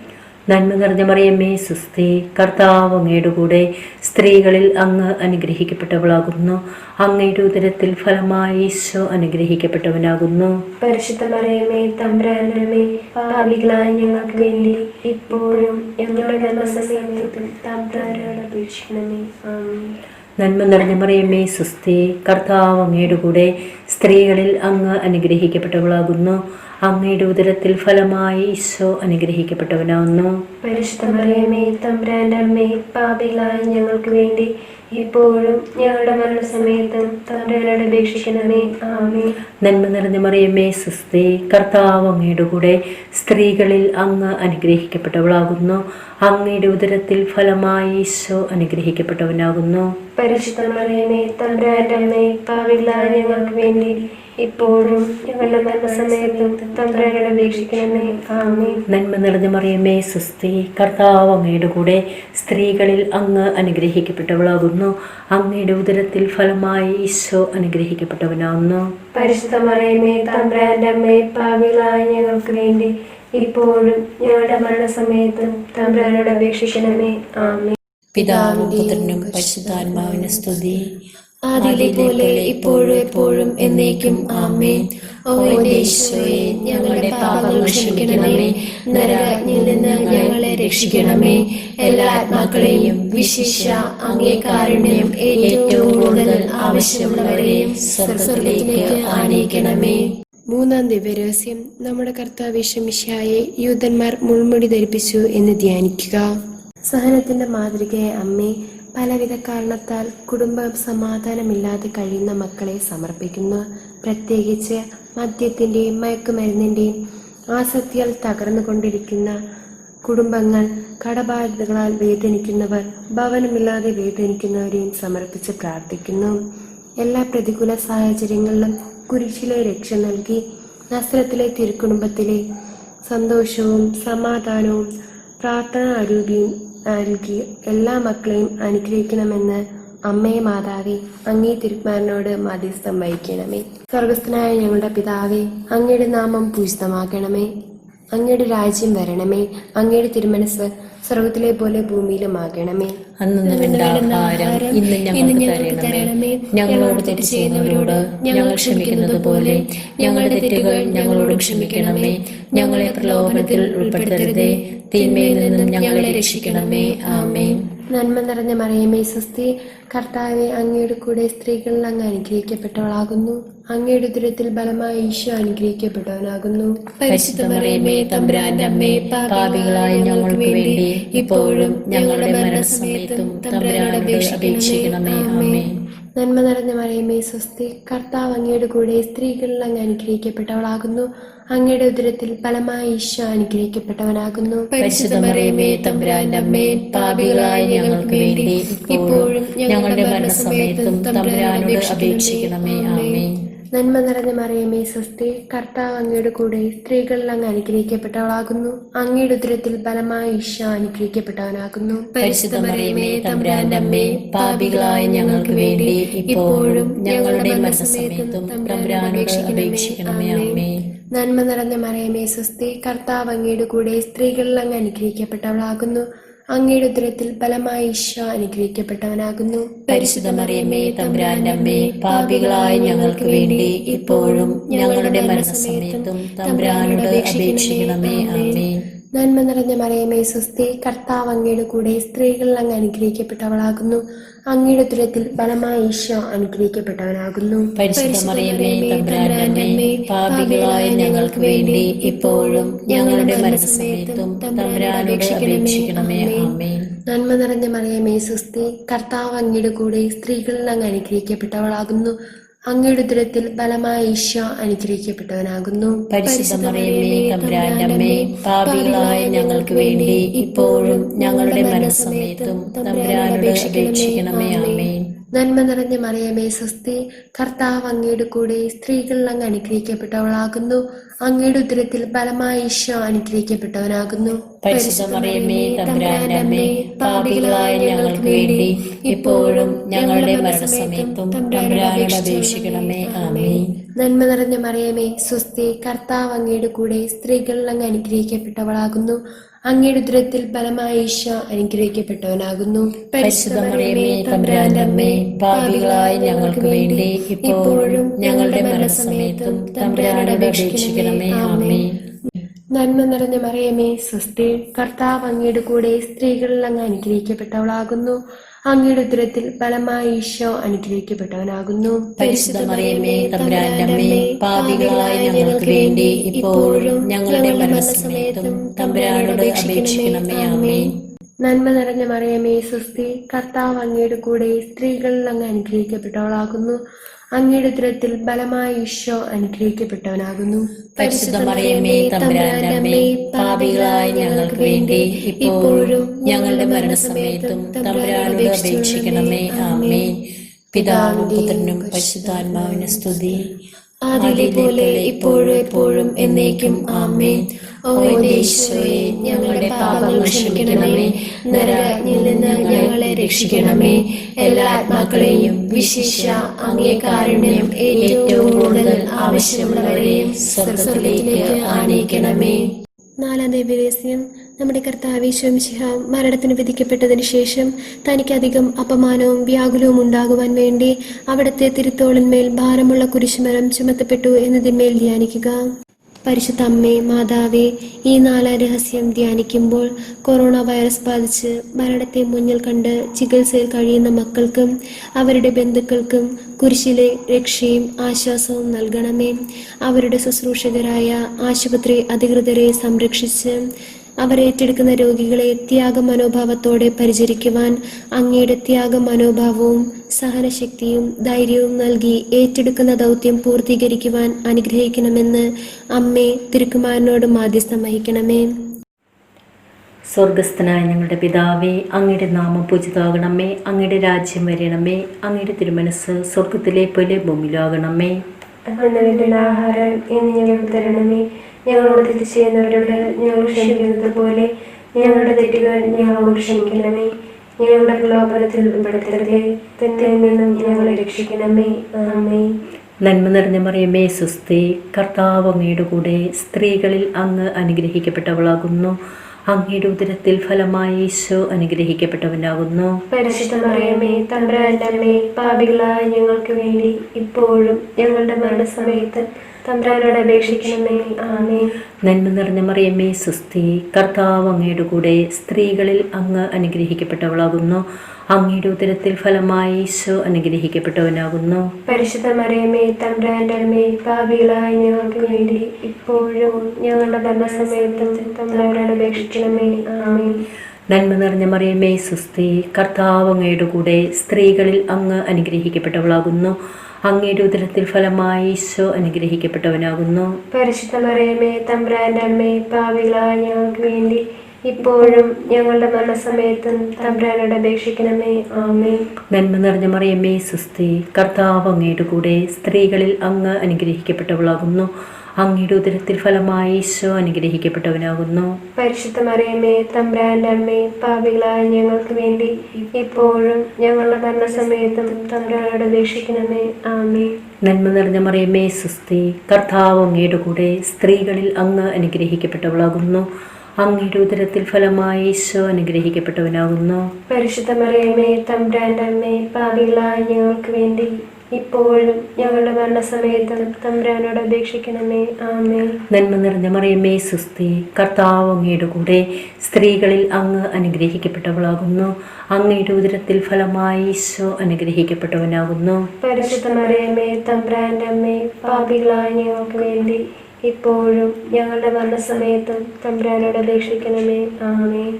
നന്മ നിറഞ്ഞ മറിയമേ, സ്വസ്തി. കർത്താവ് അങ്ങയുടെ കൂടെ സ്ത്രീകളിൽ അങ്ങ് അനുഗ്രഹിക്കപ്പെട്ടവളാകുന്നു. അങ്ങയുടെ ഉദരത്തിൽ ഫലമായി ഈശോ അനുഗ്രഹിക്കപ്പെട്ടവനാകുന്നു. പരിശുദ്ധ മറിയമേ, തമ്പുരാന്റെ അമ്മേ, പാപികളായ ഞങ്ങൾക്ക് വേണ്ടി ഇപ്പോഴും ഞങ്ങളുടെ മരണസമയത്തും തമ്പുരാനോട് അപേക്ഷിക്കണമേ. ആമേൻ. നന്മ നിറഞ്ഞ മറിയമേ, സ്വസ്തി. കർത്താവ് അങ്ങയുടെ കൂടെ സ്ത്രീകളിൽ അങ്ങ് അനുഗ്രഹിക്കപ്പെട്ടവളാകുന്നു. അങ്ങയുടെ ഉദരത്തിൽ ഫലമായി ഈശോ അനുഗ്രഹിക്കപ്പെട്ടവനാകുന്നു. പരിശുദ്ധ മറിയമേ, തമ്പുരാന്റെ അമ്മേ, പാപികളായ ഞങ്ങൾക്ക് വേണ്ടി ഇപ്പോഴും ഞങ്ങളുടെ മരണസമയത്തും തമ്പുരാനോട് അപേക്ഷിക്കണമേ. ആമേൻ. നന്മ നിറഞ്ഞ മറിയമേ, സ്വസ്തി. കർത്താവ് അങ്ങയുടെ കൂടെ സ്ത്രീകളിൽ അങ്ങ് അനുഗ്രഹിക്കപ്പെട്ടവളാകുന്നു. അങ്ങയുടെ ഉദരത്തിൽ ഫലമായി ഈശോ അനുഗ്രഹിക്കപ്പെട്ടവനാകുന്നു. പരിശുദ്ധ മറിയമേ, തമ്പുരാന്റെ അമ്മേ, പാപികളായ ഞങ്ങൾക്ക് വേണ്ടി ഇപ്പോഴും ഞങ്ങളുടെ മരണസമയത്തും തമ്പുരാനോട് അപേക്ഷിക്കണമേ. ആമേൻ. നന്മ നിറഞ്ഞ മറിയമേ, സ്വസ്തി. കർത്താവ് അങ്ങയുടെ കൂടെ സ്ത്രീകളിൽ അങ്ങ് അനുഗ്രഹിക്കപ്പെട്ടവളാകുന്നു. അങ്ങയുടെ ഉദരത്തിൽ ഫലമായി ഈശോ അനുഗ്രഹിക്കപ്പെട്ടവനാകുന്നു. പരിശുദ്ധ മറിയമേ, തമ്പുരാന്റെ അമ്മേ, പാപികളായ ഞങ്ങൾക്ക് വേണ്ടി ഇപ്പോഴും ഞങ്ങളുടെ മരണസമയത്തും തമ്പുരാനോട് അപേക്ഷിക്കണമേ. ആമേൻ. പിതാവിനും പുത്രനും പരിശുദ്ധാത്മാവിനും സ്തുതി. ആദിയിലെ പോലെ ഇപ്പോഴും എപ്പോഴും എന്നേക്കും. ആമേൻ. ഓ എന്റെ ഈശോയെ, ഞങ്ങളുടെ പാപങ്ങൾ ക്ഷമിക്കണമേ. നരകാഗ്നിയിൽ നിന്ന് ഞങ്ങളെ രക്ഷിക്കണമേ. എല്ലാ ആത്മാക്കളെയും വിശിഷ്യ അങ്ങേ കാരുണ്യം ഏറ്റവും കൂടുതൽ ആവശ്യമുള്ളവരെയും സ്വർഗ്ഗത്തിലേക്ക് ആനയിക്കണമേ. മൂന്നാം ദിവ്യരഹസ്യം. നമ്മുടെ കർത്താവ് യേശു മിശിഹായെ യൂദന്മാർ മുൾമുടി ധരിപ്പിച്ചു എന്ന് ധ്യാനിക്കുക. സഹനത്തിന്റെ മാതൃകയെ അമ്മേ, പലവിധ കാരണത്താൽ കുടുംബ സമാധാനമില്ലാതെ കഴിയുന്ന മക്കളെ സമർപ്പിക്കുന്നു. പ്രത്യേകിച്ച് മദ്യത്തിന്റെയും മയക്കുമരുന്നിന്റെയും ആസക്തിയാൽ തകർന്നുകൊണ്ടിരിക്കുന്ന കുടുംബങ്ങൾ, കടബാധ്യതകളാൽ വേദനിക്കുന്നവർ, ഭവനമില്ലാതെ വേദനിക്കുന്നവരെയും സമർപ്പിച്ച് പ്രാർത്ഥിക്കുന്നു. എല്ലാ പ്രതികൂല സാഹചര്യങ്ങളിലും കുരിശിലെ രക്ഷ നൽകി നസ്രത്തിലെ തിരുക്കുടുംബത്തിലെ സന്തോഷവും സമാധാനവും പ്രാർത്ഥന അരൂപിയും നൽകി എല്ലാ മക്കളെയും അനുഗ്രഹിക്കണമെന്ന് അമ്മേ മാതാവേ, അങ്ങേ തിരുക്കുമാരനോട് മധ്യസ്ഥം വഹിക്കണമേ. സ്വർഗസ്ഥനായ ഞങ്ങളുടെ പിതാവേ, അങ്ങയുടെ നാമം പൂജിതമാക്കണമേ. അങ്ങയുടെ രാജ്യം വരണമേ. അങ്ങയുടെ തിരുമനസ് സ്വർഗത്തിലെ പോലെ ഭൂമിയിലുമാകണമേ. അന്നു വേണ്ട ആഹാരം ഇന്ന് ഞങ്ങൾക്ക് തരണമേ. ഞങ്ങളോട് തെറ്റ് ചെയ്യുന്നവരോട് ഞങ്ങൾ ക്ഷമിക്കുന്നത് പോലെ ഞങ്ങളുടെ തെറ്റുകൾ ഞങ്ങളോട് ക്ഷമിക്കണമേ. ഞങ്ങളെ പ്രലോഭനത്തിൽ ഉൾപ്പെടുത്തരുതേ, തിന്മയിൽ നിന്നും ഞങ്ങളെ രക്ഷിക്കണമേ. ആമേൻ. നന്മ നിറഞ്ഞ മറിയമേ സ്വസ്തി, കർത്താവെ, അങ്ങയുടെ കൂടെ സ്ത്രീകളിൽ അങ്ങ് അനുഗ്രഹിക്കപ്പെട്ടവളാകുന്നു. അങ്ങയുടെ ഉദരത്തിൽ ബലമായ ഈശോ അനുഗ്രഹിക്കപ്പെട്ടവനാകുന്നു. പരിശുദ്ധ മറിയമേ, തമ്പുരാന്റെ അമ്മേ, പാപികളായ ഞങ്ങൾക്ക് വേണ്ടി ഇപ്പോഴും ഞങ്ങളുടെ മരണസമയത്തും തമ്പുരാനോട് അപേക്ഷിക്കണമേ. ആമേൻ. നന്മ നിറഞ്ഞ മറിയമേ സ്വസ്തി, കർത്താവ് അങ്ങയുടെ കൂടെ സ്ത്രീകളിൽ അങ്ങ് അനുഗ്രഹിക്കപ്പെട്ടവളാകുന്നു. അങ്ങയുടെ ഉദരത്തിൽ ഫലമായ ഈശോ അനുഗ്രഹിക്കപ്പെട്ടവനാകുന്നു. പരിശുദ്ധ മറിയമേ, തമ്പുരാന്റെ അമ്മേ, പാപികളായ ഞങ്ങൾക്ക് വേണ്ടി ഇപ്പോഴും ഞങ്ങളുടെ മരണസമയത്തും തമ്പുരാനോട് അപേക്ഷിക്കണമേ. ആമേൻ. നന്മ നിറഞ്ഞ മറിയമേ സ്വസ്തി, കർത്താവ് അങ്ങയുടെ കൂടെ സ്ത്രീകളിൽ അങ്ങ് അനുഗ്രഹിക്കപ്പെട്ടവളാകുന്നു. അങ്ങയുടെ ഉദരത്തിൽ ഫലമായ ഈശോ അനുഗ്രഹിക്കപ്പെട്ടവനാകുന്നു. പരിശുദ്ധ മറിയമേ, തമ്പുരാന്റെ അമ്മേ, പാപികളായ ഞങ്ങൾക്ക് വേണ്ടി ഇപ്പോഴും ഞങ്ങളുടെ മരണസമയത്തും തമ്പുരാനോട് അപേക്ഷിക്കണമേ. ആമേൻ. നന്മ നിറഞ്ഞ മറിയമേ സ്വസ്തി, കർത്താവ് അങ്ങയുടെ കൂടെ സ്ത്രീകളിൽ അങ്ങ് അനുഗ്രഹിക്കപ്പെട്ടവളാകുന്നു. അങ്ങയുടെ ഉദരത്തിൽ ഫലമായ ഈശോ അനുഗ്രഹിക്കപ്പെട്ടവനാകുന്നു. പരിശുദ്ധ മറിയമേ, തമ്പുരാന്റെ അമ്മേ, പാപികളായ ഞങ്ങൾക്ക് വേണ്ടി ഇപ്പോഴും ഞങ്ങളുടെ മരണസമയത്തും തമ്പുരാനോട് അപേക്ഷിക്കണമേ. ആമേൻ. നന്മ നിറഞ്ഞ മറിയമേ സ്വസ്തി, കർത്താവ് അങ്ങയുടെ കൂടെ സ്ത്രീകളിൽ അങ്ങ് അനുഗ്രഹിക്കപ്പെട്ടവളാകുന്നു. അങ്ങയുടെ ഉദരത്തിൽ ഫലമായ ഈശോ അനുഗ്രഹിക്കപ്പെട്ടവനാകുന്നു. പരിശുദ്ധ മറിയമേ, തമ്പുരാന്റെ അമ്മേ, പാപികളായ ഞങ്ങൾക്ക് വേണ്ടി ഇപ്പോഴും ഞങ്ങളുടെ മരണസമയത്തും തമ്പുരാനോട് അപേക്ഷിക്കണമേ. ആമേൻ. നന്മ നിറഞ്ഞ മറിയമേ സ്വസ്തി, കർത്താവ് അങ്ങയുടെ കൂടെ സ്ത്രീകളിൽ അങ്ങ് അനുഗ്രഹിക്കപ്പെട്ടവളാകുന്നു. അങ്ങയുടെ ഉദരത്തിൽ ഫലമായ ഈശോ അനുഗ്രഹിക്കപ്പെട്ടവനാകുന്നു. പരിശുദ്ധ മറിയമേ, തമ്പുരാന്റെ അമ്മേ, പാപികളായ ഞങ്ങൾക്ക് വേണ്ടി ഇപ്പോഴും ഞങ്ങളുടെ മരണസമയത്തും തമ്പുരാനോട് അപേക്ഷിക്കണമേ. ആമേൻ. നന്മ നിറഞ്ഞ മറിയമേ സ്വസ്തി, കർത്താവ് അങ്ങയുടെ കൂടെ സ്ത്രീകളിൽ അങ്ങ് അനുഗ്രഹിക്കപ്പെട്ടവളാകുന്നു. അങ്ങയുടെ ഉദരത്തിൽ ഫലമായ ഈശോ അനുഗ്രഹിക്കപ്പെട്ടവനാകുന്നു. പരിശുദ്ധ മറിയമേ, തമ്പുരാന്റെ അമ്മേ, പാപികളായ ഞങ്ങൾക്ക് വേണ്ടി ഇപ്പോഴും ഞങ്ങളുടെ മരണസമയത്തും തമ്പുരാനോട് അപേക്ഷിക്കണമേ. ആമേൻ. നന്മ നിറഞ്ഞ മറിയമേ സ്വസ്തി, കർത്താവ് അങ്ങയുടെ കൂടെ സ്ത്രീകളിൽ അങ്ങ് അനുഗ്രഹിക്കപ്പെട്ടവളാകുന്നു. അങ്ങയുടെ ഉദരത്തിൽ ഫലമായ ഈശോ അനുഗ്രഹിക്കപ്പെട്ടവനാകുന്നു. പരിശുദ്ധ മറിയമേ, തമ്പുരാന്റെ അമ്മേ, പാപികളായ ഞങ്ങൾക്ക് വേണ്ടി ഇപ്പോഴും ഞങ്ങളുടെ മരണസമയത്തും തമ്പുരാനോട് അപേക്ഷിക്കണമേ. ആമേൻ. നന്മ നിറഞ്ഞ മറിയമേ സ്വസ്തി, കർത്താവ് അങ്ങയുടെ കൂടെ സ്ത്രീകളിൽ അങ്ങ് അനുഗ്രഹിക്കപ്പെട്ടവളാകുന്നു. അങ്ങയുടെ ഉദരത്തിൽ ഫലമായ ഈശോ അനുഗ്രഹിക്കപ്പെട്ടവനാകുന്നു. പരിശുദ്ധ മറിയമേ, തമ്പുരാന്റെ അമ്മേ, പാപികളായ ഞങ്ങൾക്ക് വേണ്ടി ഇപ്പോഴും ഞങ്ങളുടെ മരണസമയത്തും തമ്പുരാനോട് അപേക്ഷിക്കണമേ. ആമേൻ. നന്മ നിറഞ്ഞ മറിയമേ സ്വസ്തി, കർത്താവ് അങ്ങയുടെ കൂടെ സ്ത്രീകളിൽ അങ്ങ് അനുഗ്രഹിക്കപ്പെട്ടവളാകുന്നു. അങ്ങയുടെ ഉദരത്തിൽ ഫലമായ ഈശോ അനുഗ്രഹിക്കപ്പെട്ടവനാകുന്നു. പരിശുദ്ധ മറിയമേ, തമ്പുരാന്റെ അമ്മേ, പാപികളായ ഞങ്ങൾക്ക് വേണ്ടി ഇപ്പോഴും ഞങ്ങളുടെ മരണസമയത്തും തമ്പുരാനോട് അപേക്ഷിക്കണമേ. ആമേൻ. പിതാവിനും പുത്രനും പരിശുദ്ധാത്മാവിനും സ്തുതി. ആദിയിലെ പോലെ ഇപ്പോഴും എപ്പോഴും എന്നേക്കും. ആമേൻ. ഓ ഈശോയെ, ഞങ്ങളുടെ പാപങ്ങൾ ക്ഷമിക്കണമേ. നരകത്തിൽ നിന്ന് ഞങ്ങളെ രക്ഷിക്കണമേ. എല്ലാ ആത്മാക്കളെയും വിശിഷ്യ അങ്ങേ കാരുണ്യം ഏറ്റവും കൂടുതൽ ആവശ്യമുള്ളവരെയും സ്വർഗ്ഗത്തിലേക്ക് ആനയിക്കണമേ. നാലാം ദിവ്യരഹസ്യം. നമ്മുടെ കർത്താവ് ഈശോ മിശിഹ മരണത്തിന് വിധിക്കപ്പെട്ടതിന് ശേഷം തനിക്കധികം അപമാനവും വ്യാകുലവും ഉണ്ടാകുവാൻ വേണ്ടി അവിടുത്തെ തിരുത്തോളിന്മേൽ ഭാരമുള്ള കുരിശുമരം ചുമത്തപ്പെട്ടു എന്നതിന്മേൽ ധ്യാനിക്കുക. പരിശുദ്ധ അമ്മേ മാതാവേ, ഈ നാലാം രഹസ്യം ധ്യാനിക്കുമ്പോൾ കൊറോണ വൈറസ് ബാധിച്ച് മരണത്തെ മുന്നിൽ കണ്ട് ചികിത്സയിൽ കഴിയുന്ന മക്കൾക്കും അവരുടെ ബന്ധുക്കൾക്കും കുരിശിലെ രക്ഷയും ആശ്വാസവും നൽകണമേ. അവരുടെ ശുശ്രൂഷകരായ ആശുപത്രി അധികൃതരെ സംരക്ഷിച്ച് അവർ ഏറ്റെടുക്കുന്ന രോഗികളെ ത്യാഗ മനോഭാവത്തോടെ പരിചരിക്കുവാൻ അങ്ങയുടെ ത്യാഗ മനോഭാവവും സഹനശക്തിയും ധൈര്യവും നൽകി ഏറ്റെടുക്കുന്ന ദൗത്യം പൂർത്തീകരിക്കുവാൻ അനുഗ്രഹിക്കണമെന്ന് അമ്മേ തിരുക്കുമാരനോട് മാധ്യസ്ഥം വഹിക്കണമേ. സ്വർഗസ്ഥനായ ഞങ്ങളുടെ പിതാവേ, അങ്ങയുടെ നാമം പൂജിതമാകണമേ. അങ്ങയുടെ രാജ്യം വരണമേ. അങ്ങയുടെ തിരുമനസ് സ്വർഗത്തിലെ പോലെ ഭൂമിയിലാകണമേ. അന്ന് വേണ്ടുന്ന ആഹാരം ഇന്ന് ഞങ്ങൾക്ക് തരണമേ. ഞങ്ങളോട് തെറ്റ് ചെയ്യുന്നവരോട് ഞങ്ങൾ ക്ഷമിക്കുന്നത് പോലെ ഞങ്ങളുടെ തെറ്റുകൾ ഞങ്ങളോട് ക്ഷമിക്കണമേ. ഞങ്ങളുടെ പ്രലോഭനത്തിൽ ഉൾപ്പെടുത്തരുതേ, തിന്മയിൽ നിന്നും ഞങ്ങളെ രക്ഷിക്കണമേ. ആമേൻ. നന്മ നിറഞ്ഞ മറിയമേ, സ്വസ്തി. കർത്താവ് അങ്ങയുടെ കൂടെ സ്ത്രീകളിൽ അങ്ങ് അനുഗ്രഹിക്കപ്പെട്ടവളാകുന്നു. അങ്ങയുടെ ഉദരത്തിൽ ഫലമായി ഈശോ അനുഗ്രഹിക്കപ്പെട്ടവനാകുന്നു. പരിശുദ്ധ മറിയമേ, തമ്പുരാന്റെ അമ്മേ, പാപികളായ ഞങ്ങൾക്ക് വേണ്ടി ഇപ്പോഴും ഞങ്ങളുടെ മരണസമയത്ത് തമ്പുരാനോട് അപേക്ഷിക്കണമേ. ആമേൻ. നന്മ നിറഞ്ഞ മറിയമേ, സ്വസ്തി. കർത്താവ് അങ്ങയുടെ കൂടെ സ്ത്രീകളിൽ അങ്ങ് അനുഗ്രഹിക്കപ്പെട്ടവളാകുന്നു. അങ്ങയുടെ ഉദരത്തിൽ ഫലമായി ഈശോ അനുഗ്രഹിക്കപ്പെട്ടവനാകുന്നു. പരിശുദ്ധ മറിയമേ, തമ്പുരാന്റെ അമ്മേ, പാപികളായ ഞങ്ങൾക്ക് വേണ്ടി ഇപ്പോഴും ഞങ്ങളുടെ മരണസമയത്തും തമ്പുരാനോട് അപേക്ഷിക്കണമേ. ആമേൻ. നന്മ നിറഞ്ഞ മറിയമേ, സ്വസ്തി. കർത്താവ് അങ്ങയുടെ കൂടെ സ്ത്രീകളിൽ അങ്ങ് അനുഗ്രഹിക്കപ്പെട്ടവളാകുന്നു. അങ്ങയുടെ ഉദരത്തിൽ ഫലമായി ഈശോ അനുഗ്രഹിക്കപ്പെട്ടവനാകുന്നു. പരിശുദ്ധ മറിയമേ, തമ്പുരാന്റെ അമ്മേ, പാപികളായ ഞങ്ങൾക്ക് വേണ്ടി ഇപ്പോഴും ഞങ്ങളുടെ മരണസമയത്തും തമ്പുരാനോട് അപേക്ഷിക്കണമേ. ആമേൻ. നന്മ നിറഞ്ഞ മറിയമേ, സ്വസ്തി. കർത്താവ് അങ്ങയുടെ കൂടെ സ്ത്രീകളിൽ അങ്ങ് അനുഗ്രഹിക്കപ്പെട്ടവളാകുന്നു. അങ്ങയുടെ ഉദരത്തിൽ ഫലമായി ഈശോ അനുഗ്രഹിക്കപ്പെട്ടവനാകുന്നു. പരിശുദ്ധ മറിയമേ, തമ്പുരാന്റെ അമ്മേ, പാപികളായ ഞങ്ങൾക്ക് വേണ്ടി ഇപ്പോഴും ഞങ്ങളുടെ മരണസമയത്തും തമ്പുരാനോട് അപേക്ഷിക്കണമേ. ആമേൻ. നന്മ നിറഞ്ഞ മറിയമേ, സ്വസ്തി. കർത്താവ് അങ്ങയുടെ കൂടെ സ്ത്രീകളിൽ അങ്ങ് അനുഗ്രഹിക്കപ്പെട്ടവളാകുന്നു. അങ്ങയുടെ ഉദരത്തിൽ ഫലമായി ഈശോ അനുഗ്രഹിക്കപ്പെട്ടവനാകുന്നു. പരിശുദ്ധ മറിയമേ, തമ്പുരാന്റെ അമ്മേ, പാപികളായ ഞങ്ങൾക്ക് വേണ്ടി ഇപ്പോഴും ഞങ്ങളുടെ മരണസമയത്തും തമ്പുരാനോട് അപേക്ഷിക്കണമേ. ആമേൻ. നന്മ നിറഞ്ഞ മറിയമേ, സ്വസ്തി. കർത്താവ് അങ്ങയുടെ കൂടെ സ്ത്രീകളിൽ അങ്ങ് അനുഗ്രഹിക്കപ്പെട്ടവളാകുന്നു. അങ്ങയുടെ ഉദരത്തിൽ ഫലമായി ഈശോ അനുഗ്രഹിക്കപ്പെട്ടവനാകുന്നു. പരിശുദ്ധ മറിയമേ, തമ്പുരാന്റെ അമ്മേ, പാപികളായ ഞങ്ങൾക്ക് വേണ്ടി ഇപ്പോഴും ഞങ്ങളുടെ മരണസമയത്തും തമ്പുരാനോട് അപേക്ഷിക്കണമേ. ആമേൻ.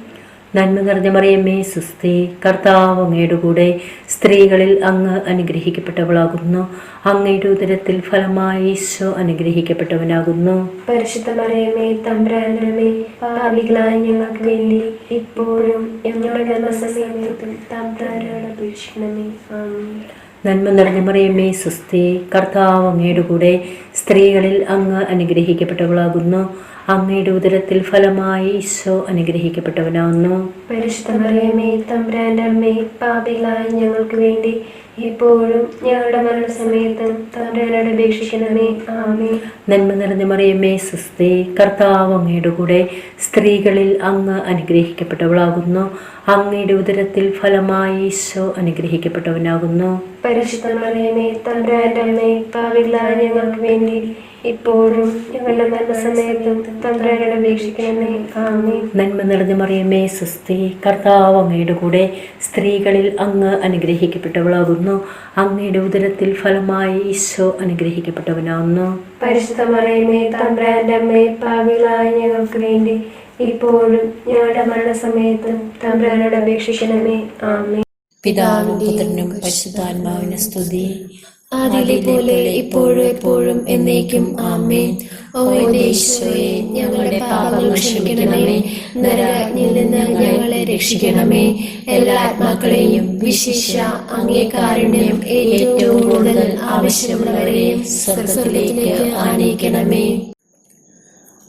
നന്മ നിറഞ്ഞ മറിയമേ, സ്വസ്തി. കർത്താവ് അങ്ങയുടെ കൂടെ സ്ത്രീകളിൽ അങ്ങ് അനുഗ്രഹിക്കപ്പെട്ടവളാകുന്നു. അങ്ങയുടെ ഉദരത്തിൽ ഫലമായി ഈശോ അനുഗ്രഹിക്കപ്പെട്ടവനാകുന്നു. പരിശുദ്ധ മറിയമേ, തമ്പുരാന്റെ അമ്മേ, പാപികളായ ഞങ്ങൾക്ക് വേണ്ടി ഇപ്പോഴും ഞങ്ങളുടെ മരണസമയത്തും തമ്പുരാനോട് അപേക്ഷിക്കണമേ. ആമേൻ. നന്മ നിറഞ്ഞ മറിയമേ, സ്വസ്തി. കർത്താവ് അങ്ങയുടെ കൂടെ സ്ത്രീകളിൽ അങ്ങ് അനുഗ്രഹിക്കപ്പെട്ടവളാകുന്നു. അങ്ങയുടെ ഉദരത്തിൽ ഫലമായി ഈശോ അനുഗ്രഹിക്കപ്പെട്ടവനാകുന്നു. പരിശുദ്ധ മറിയമേ, തമ്പുരാന്റെ അമ്മേ, പാപികളായ ഞങ്ങൾക്ക് വേണ്ടി ഇപ്പോഴും ഞങ്ങളുടെ മരണസമയത്തും തമ്പുരാനോട് അപേക്ഷിക്കണമേ. ആമേൻ. നന്മ നിറഞ്ഞ മറിയമേ, സ്വസ്തി. കർത്താവ് അങ്ങയുടെ കൂടെ സ്ത്രീകളിൽ അങ്ങ് അനുഗ്രഹിക്കപ്പെട്ടവളാകുന്നു. അങ്ങയുടെ ഉദരത്തിൽ ഫലമായി ഈശോ അനുഗ്രഹിക്കപ്പെട്ടവനാകുന്നു. പരിശുദ്ധ മറിയമേ, തമ്പുരാന്റെ അമ്മേ, പാപികളായ ഞങ്ങൾക്ക് വേണ്ടി ഇപ്പോഴും ഞങ്ങളുടെ മരണസമയത്തും തമ്പുരാനോട് അപേക്ഷിക്കണമേ. ആമേൻ. നന്മ നിറഞ്ഞ മറിയമേ, സ്വസ്തി. കർത്താവ് അങ്ങയുടെ കൂടെ സ്ത്രീകളിൽ അങ്ങ് അനുഗ്രഹിക്കപ്പെട്ടവളാകുന്നു. അങ്ങയുടെ ഉദരത്തിൽ ഫലമായി ഈശോ അനുഗ്രഹിക്കപ്പെട്ടവനാകുന്നു. പരിശുദ്ധ മറിയമേ, തമ്പുരാന്റെ അമ്മേ, പാപികളായ ഞങ്ങൾക്ക് വേണ്ടി ഇപ്പോഴും ഞങ്ങളുടെ മരണസമയത്തും തമ്പുരാനോട് അപേക്ഷിക്കണമേ. ആമേൻ. പിതാവിനും പുത്രനും പരിശുദ്ധാത്മാവിനും സ്തുതി. ആദിയിലെ പോലെ ഇപ്പോഴും എപ്പോഴും എന്നേക്കും. ആമേൻ. ഓ യേശുവേ, ഞങ്ങളുടെ പാപങ്ങൾ ക്ഷമിക്കണമേ. നരകാഗ്നിയിൽ നിന്ന് ഞങ്ങളെ രക്ഷിക്കണമേ. എല്ലാ ആത്മാക്കളെയും വിശിഷ്യ അങ്ങേ കാരുണ്യം ഏറ്റവും കൂടുതൽ ആവശ്യമുള്ളവരെയും സ്വർഗ്ഗത്തിലേക്ക് ആനയിക്കണമേ.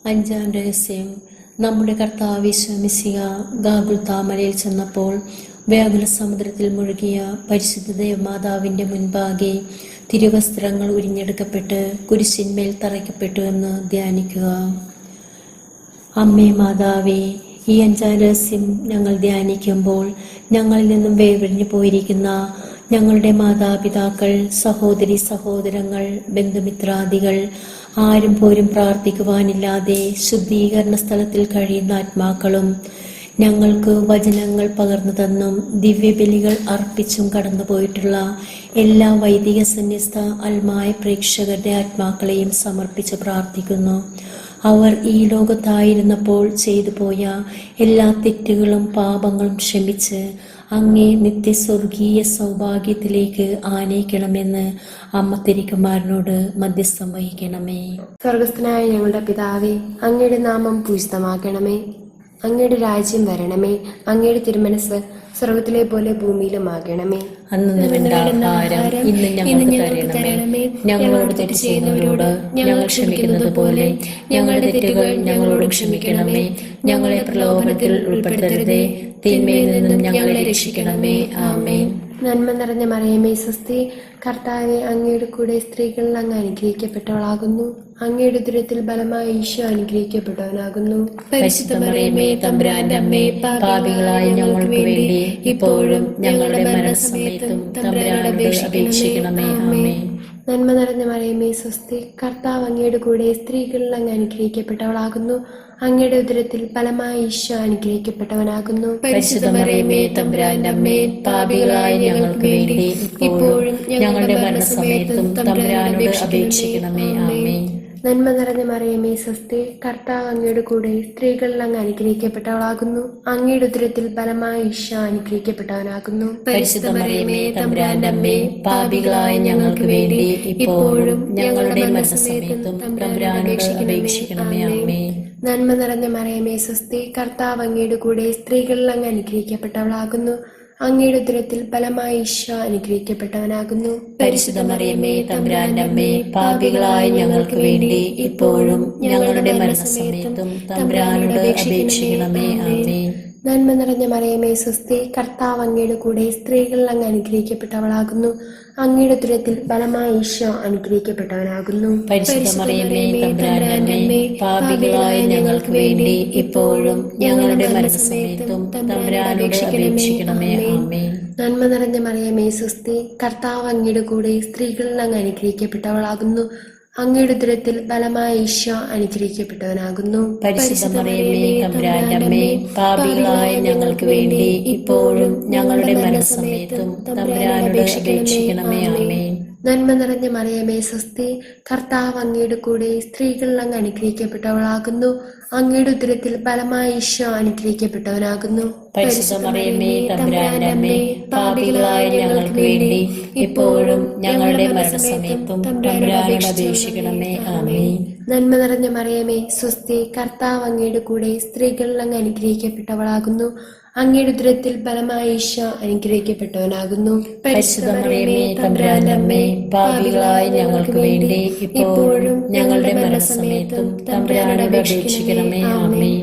അഞ്ചാം രഹസ്യം. നമ്മുടെ കർത്താവ് ഈശോ മിശിഹ ഗാഗുൽത്താമലയിൽ ചെന്നപ്പോൾ വ്യാകുല സമുദ്രത്തിൽ മുഴുകിയ പരിശുദ്ധ ദേവമാതാവിൻ്റെ മുൻപാകെ തിരുവസ്ത്രങ്ങൾ ഉരിഞ്ഞെടുക്കപ്പെട്ട് കുരിശിന്മേൽ തറയ്ക്കപ്പെട്ടു എന്ന് ധ്യാനിക്കുക. അമ്മേ മാതാവേ, ഈ അഞ്ചാം രഹസ്യം ഞങ്ങൾ ധ്യാനിക്കുമ്പോൾ ഞങ്ങളിൽ നിന്നും വേർപിരിഞ്ഞു പോയിരിക്കുന്ന ഞങ്ങളുടെ മാതാപിതാക്കൾ, സഹോദരി സഹോദരങ്ങൾ, ബന്ധുമിത്രാദികൾ, ആരും പോലും പ്രാർത്ഥിക്കുവാനില്ലാതെ ശുദ്ധീകരണ സ്ഥലത്തിൽ കഴിയുന്ന ആത്മാക്കളും ഞങ്ങൾക്ക് വചനങ്ങൾ പകർന്നു തന്നും ദിവ്യബലികൾ അർപ്പിച്ചും കടന്നുപോയിട്ടുള്ള എല്ലാ വൈദിക സന്യസ്ത അൽമായ പ്രേക്ഷകരുടെ ആത്മാക്കളെയും സമർപ്പിച്ച് പ്രാർത്ഥിക്കുന്നു. അവർ ഈ ലോകത്തായിരുന്നപ്പോൾ ചെയ്തു പോയ എല്ലാ തെറ്റുകളും പാപങ്ങളും ക്ഷമിച്ച് അങ്ങേ നിത്യസ്വർഗീയ സൗഭാഗ്യത്തിലേക്ക് ആനയിക്കണമെന്ന് അമ്മ തിരുക്കുമാരനോട് മധ്യസ്ഥം വഹിക്കണമേ. സ്വർഗസ്ഥനായ ഞങ്ങളുടെ പിതാവേ, അങ്ങയുടെ നാമം പൂജിതമാക്കണമേ. അങ്ങയുടെ രാജ്യം വരണമേ. അങ്ങയുടെ തിരുമനസ് സ്വർഗത്തിലെ പോലെ ഭൂമിയിലുമാകണമേ. അന്നു വേണ്ട ആഹാരം ഇന്ന് ഞങ്ങൾക്ക് തരണമേ. ഞങ്ങളോട് തെറ്റ് ചെയ്യുന്നവരോട് ഞങ്ങൾ ക്ഷമിക്കുന്നത് പോലെ ഞങ്ങളുടെ തെറ്റുകൾ ഞങ്ങളോട് ക്ഷമിക്കണമേ. ഞങ്ങളെ പ്രലോഭനത്തിൽ ഉൾപ്പെടുത്തരുതേ, തിന്മയിൽ നിന്നും ഞങ്ങളെ രക്ഷിക്കണമേ. ആമേൻ. നന്മ നിറഞ്ഞ മറിയമേ, സ്വസ്തി. കർത്താവെ, അങ്ങയുടെ കൂടെ സ്ത്രീകളിൽ അങ്ങ് അനുഗ്രഹിക്കപ്പെട്ടവളാകുന്നു. അങ്ങയുടെ ഉദരത്തിൽ ബലമായ ഈശോ അനുഗ്രഹിക്കപ്പെട്ടവനാകുന്നു. പരിശുദ്ധ മറിയമേ, തമ്പുരാന്റെ അമ്മേ, പാപികളായ ഞങ്ങൾക്ക് വേണ്ടി ഇപ്പോഴും ഞങ്ങളുടെ മരണസമയത്തും തമ്പുരാനോട് അപേക്ഷിക്കണമേ. ആമേൻ. നന്മ നിറഞ്ഞ മറിയമേ, സ്വസ്തി. കർത്താവ് അങ്ങയുടെ കൂടെ സ്ത്രീകളിൽ അങ്ങ് അനുഗ്രഹിക്കപ്പെട്ടവളാകുന്നു. അങ്ങയുടെ ഉദരത്തിൽ ഫലമായ ഈശോ അനുഗ്രഹിക്കപ്പെട്ടവനാകുന്നു. പരിശുദ്ധ മറിയമേ, തമ്പുരാന്റെ അമ്മേ, പാപികളായ ഞങ്ങൾക്ക് വേണ്ടി ഇപ്പോഴും ഞങ്ങളുടെ മരണസമയത്തും തമ്പുരാനോട് അപേക്ഷിക്കണമേ. ആമേൻ. നന്മ നിറഞ്ഞ മറിയമേ, സ്വസ്തി. കർത്താവ് അങ്ങയുടെ കൂടെ സ്ത്രീകളിൽ അങ്ങ് അനുഗ്രഹിക്കപ്പെട്ടവളാകുന്നു. അങ്ങയുടെ ഉദരത്തിൽ ഫലമായ ഈശോ അനുഗ്രഹിക്കപ്പെട്ടവനാകുന്നു. പരിശുദ്ധ മറിയമേ, തമ്പുരാന്റെ അമ്മേ, പാപികളായ ഞങ്ങൾക്ക് വേണ്ടി ഇപ്പോഴും ഞങ്ങളുടെ മരണസമയത്തും തമ്പുരാനോട് അപേക്ഷിക്കണമേ. ആമേൻ. നന്മ നിറഞ്ഞ മറിയമേ, സ്വസ്തി. കർത്താവ് അങ്ങയുടെ കൂടെ സ്ത്രീകളിൽ അങ്ങ് അനുഗ്രഹിക്കപ്പെട്ടവളാകുന്നു. അങ്ങയുടെ ഉദരത്തിൽ ഫലമായ ഈശോ അനുഗ്രഹിക്കപ്പെട്ടവനാകുന്നു. പരിശുദ്ധ മറിയമേ, തമ്പുരാന്റെ അമ്മേ, പാപികളായ ഞങ്ങൾക്ക് വേണ്ടി ഇപ്പോഴും ഞങ്ങളുടെ മരണസമയത്തും തമ്പുരാനോട് അപേക്ഷിക്കണമേ. ആമേൻ. നന്മ നിറഞ്ഞ മറിയമേ, സ്വസ്തി. കർത്താവ് അങ്ങയുടെ കൂടെ സ്ത്രീകളിൽ അങ്ങ് അനുഗ്രഹിക്കപ്പെട്ടവളാകുന്നു. അങ്ങയുടെ ഉദരത്തിൽ ഫലമായ ഈശോ അനുഗ്രഹിക്കപ്പെട്ടവനാകുന്നു. പരിശുദ്ധ മറിയമേ, തമ്പുരാന്റെ അമ്മേ, പാപികളായ ഞങ്ങൾക്ക് വേണ്ടി ഇപ്പോഴും ഞങ്ങളുടെ മരണസമയത്തും തമ്പുരാനോട് അപേക്ഷിക്കണമേ. ആമേൻ. നന്മ നിറഞ്ഞ മറിയമേ, സ്വസ്തി. കർത്താവ് അങ്ങയുടെ കൂടെ സ്ത്രീകളിൽ അങ്ങ് അനുഗ്രഹിക്കപ്പെട്ടവളാകുന്നു. അങ്ങയുടെ ഉദരത്തിൽ ഫലമായ ഈശോ അനുഗ്രഹിക്കപ്പെട്ടവനാകുന്നു. പരിശുദ്ധ മറിയമേ, തമ്പുരാന്റെ അമ്മേ, പാപികളായ ഞങ്ങൾക്ക് വേണ്ടി ഇപ്പോഴും ഞങ്ങളുടെ മരണസമയത്തും തമ്പുരാനോട് അപേക്ഷിക്കണമേ. ആമേൻ. നന്മ നിറഞ്ഞ മറിയമേ, സ്വസ്തി. കർത്താവ് അങ്ങയുടെ കൂടെ സ്ത്രീകളിൽ അങ്ങ് അനുഗ്രഹിക്കപ്പെട്ടവളാകുന്നു. അങ്ങയുടെ ഉദരത്തിൽ ഫലമായ ഈശോ അനുഗ്രഹിക്കപ്പെട്ടവനാകുന്നു. പരിശുദ്ധ മറിയമേ, തമ്പുരാന്റെ അമ്മേ, പാപികളായ ഞങ്ങൾക്ക് വേണ്ടി ഇപ്പോഴും ഞങ്ങളുടെ മരണസമയത്തും തമ്പുരാനോട് അപേക്ഷിക്കണമേ. ആമേൻ. നന്മ നിറഞ്ഞ മറിയമേ, സ്വസ്തി. കർത്താവ് അങ്ങയുടെ കൂടെ സ്ത്രീകളിൽ അങ്ങ് അനുഗ്രഹിക്കപ്പെട്ടവളാകുന്നു. അങ്ങയുടെ ഉദരത്തിൽ ഫലമായ ഈശോ അനുഗ്രഹിക്കപ്പെട്ടവനാകുന്നു. പരിശുദ്ധ മറിയമേ, തമ്പുരാന്റെ അമ്മേ, പാപികളായ ഞങ്ങൾക്ക് വേണ്ടി ഇപ്പോഴും ഞങ്ങളുടെ മരണസമയത്തും തമ്പുരാനോട് അപേക്ഷിക്കണമേ. ആമേൻ.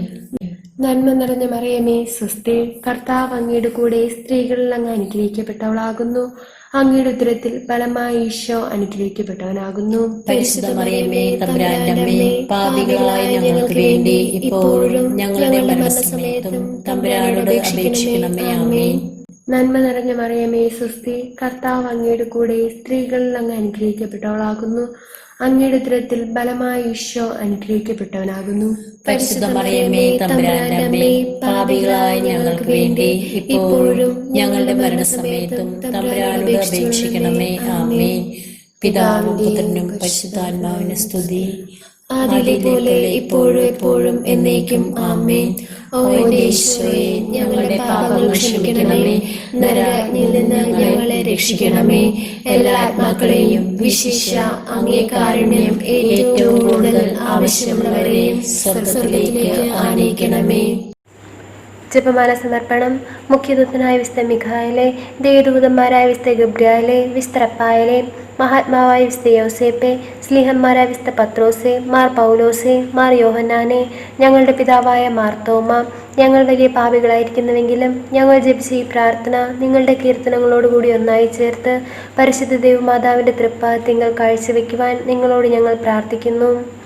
നന്മ നിറഞ്ഞ മറിയമേ, സ്വസ്തി. കർത്താവ് അങ്ങയുടെ കൂടെ സ്ത്രീകളിൽ അങ്ങ് അനുഗ്രഹിക്കപ്പെട്ടവളാകുന്നു. അങ്ങയുടെ ഉദരത്തിൽ ഫലമായ ഈശോ അനുഗ്രഹിക്കപ്പെട്ടവനാകുന്നു. പരിശുദ്ധ മറിയമേ, തമ്പുരാന്റെ അമ്മേ, പാപികളായ ഞങ്ങൾക്ക് വേണ്ടി ഇപ്പോഴും ഞങ്ങളുടെ മരണസമയത്തും തമ്പുരാനോട് അപേക്ഷിക്കണമേ. ആമേൻ. നന്മ നിറഞ്ഞ മറിയമേ, സ്വസ്തി. കർത്താവ് അങ്ങയുടെ കൂടെ സ്ത്രീകളിൽ അങ്ങ് അനുഗ്രഹിക്കപ്പെട്ടവളാകുന്നു. അങ്ങയുടെ ഉദരത്തിൽ ഫലമായ ഈശോ അനുഗ്രഹിക്കപ്പെട്ടവനാകുന്നു. പരിശുദ്ധ മറിയമേ, തമ്പുരാന്റെ അമ്മേ, പാപികളായ ഞങ്ങൾക്ക് വേണ്ടി ഇപ്പോഴും ഞങ്ങളുടെ മരണസമയത്തും തമ്പുരാനോട് അപേക്ഷിക്കണമേ. ആമേൻ. പിതാവിനും പുത്രനും പരിശുദ്ധാത്മാവിനും സ്തുതി. ആദിയിലെ പോലെ ഇപ്പോഴും എപ്പോഴും എന്നേക്കും. ആമേൻ. ഓ എന്റെ ഈശോയെ, ഞങ്ങളുടെ പാപങ്ങൾ ക്ഷമിക്കണമേ. നരകാഗ്നിയിൽ നിന്ന് ഞങ്ങളെ രക്ഷിക്കണമേ. എല്ലാ ആത്മാക്കളെയും വിശിഷ്യ അങ്ങേ കാരുണ്യം ഏറ്റവും കൂടുതൽ ആവശ്യമുള്ളവരെയും സ്വർഗ്ഗത്തിലേക്ക് ആനയിക്കണമേ. ജപമാല സമർപ്പണം. മുഖ്യദൂതനായ വിശുദ്ധ മിഖായേലേ, ദേവദൂതന്മാരായ വിശുദ്ധ ഗബ്രിയേലേ, വിശുദ്ധ റഫായേലേ, മഹാത്മാവായ വിശുദ്ധ യോസേപ്പേ, സ്ലീഹന്മാരായ വിശുദ്ധ പത്രോസേ, മാർ പൗലോസേ, മാർ യോഹന്നാനെ, ഞങ്ങളുടെ പിതാവായ മാർത്തോമ, ഞങ്ങൾ വലിയ പാപികളായിരിക്കുന്നുവെങ്കിലും ഞങ്ങൾ ജപിച്ച ഈ പ്രാർത്ഥന നിങ്ങളുടെ കീർത്തനങ്ങളോടുകൂടി ഒന്നായി ചേർത്ത് പരിശുദ്ധ ദൈവമാതാവിൻ്റെ തൃപ്പാദത്തിങ്കൽ കാഴ്ചവെക്കുവാൻ നിങ്ങളോട് ഞങ്ങൾ പ്രാർത്ഥിക്കുന്നു.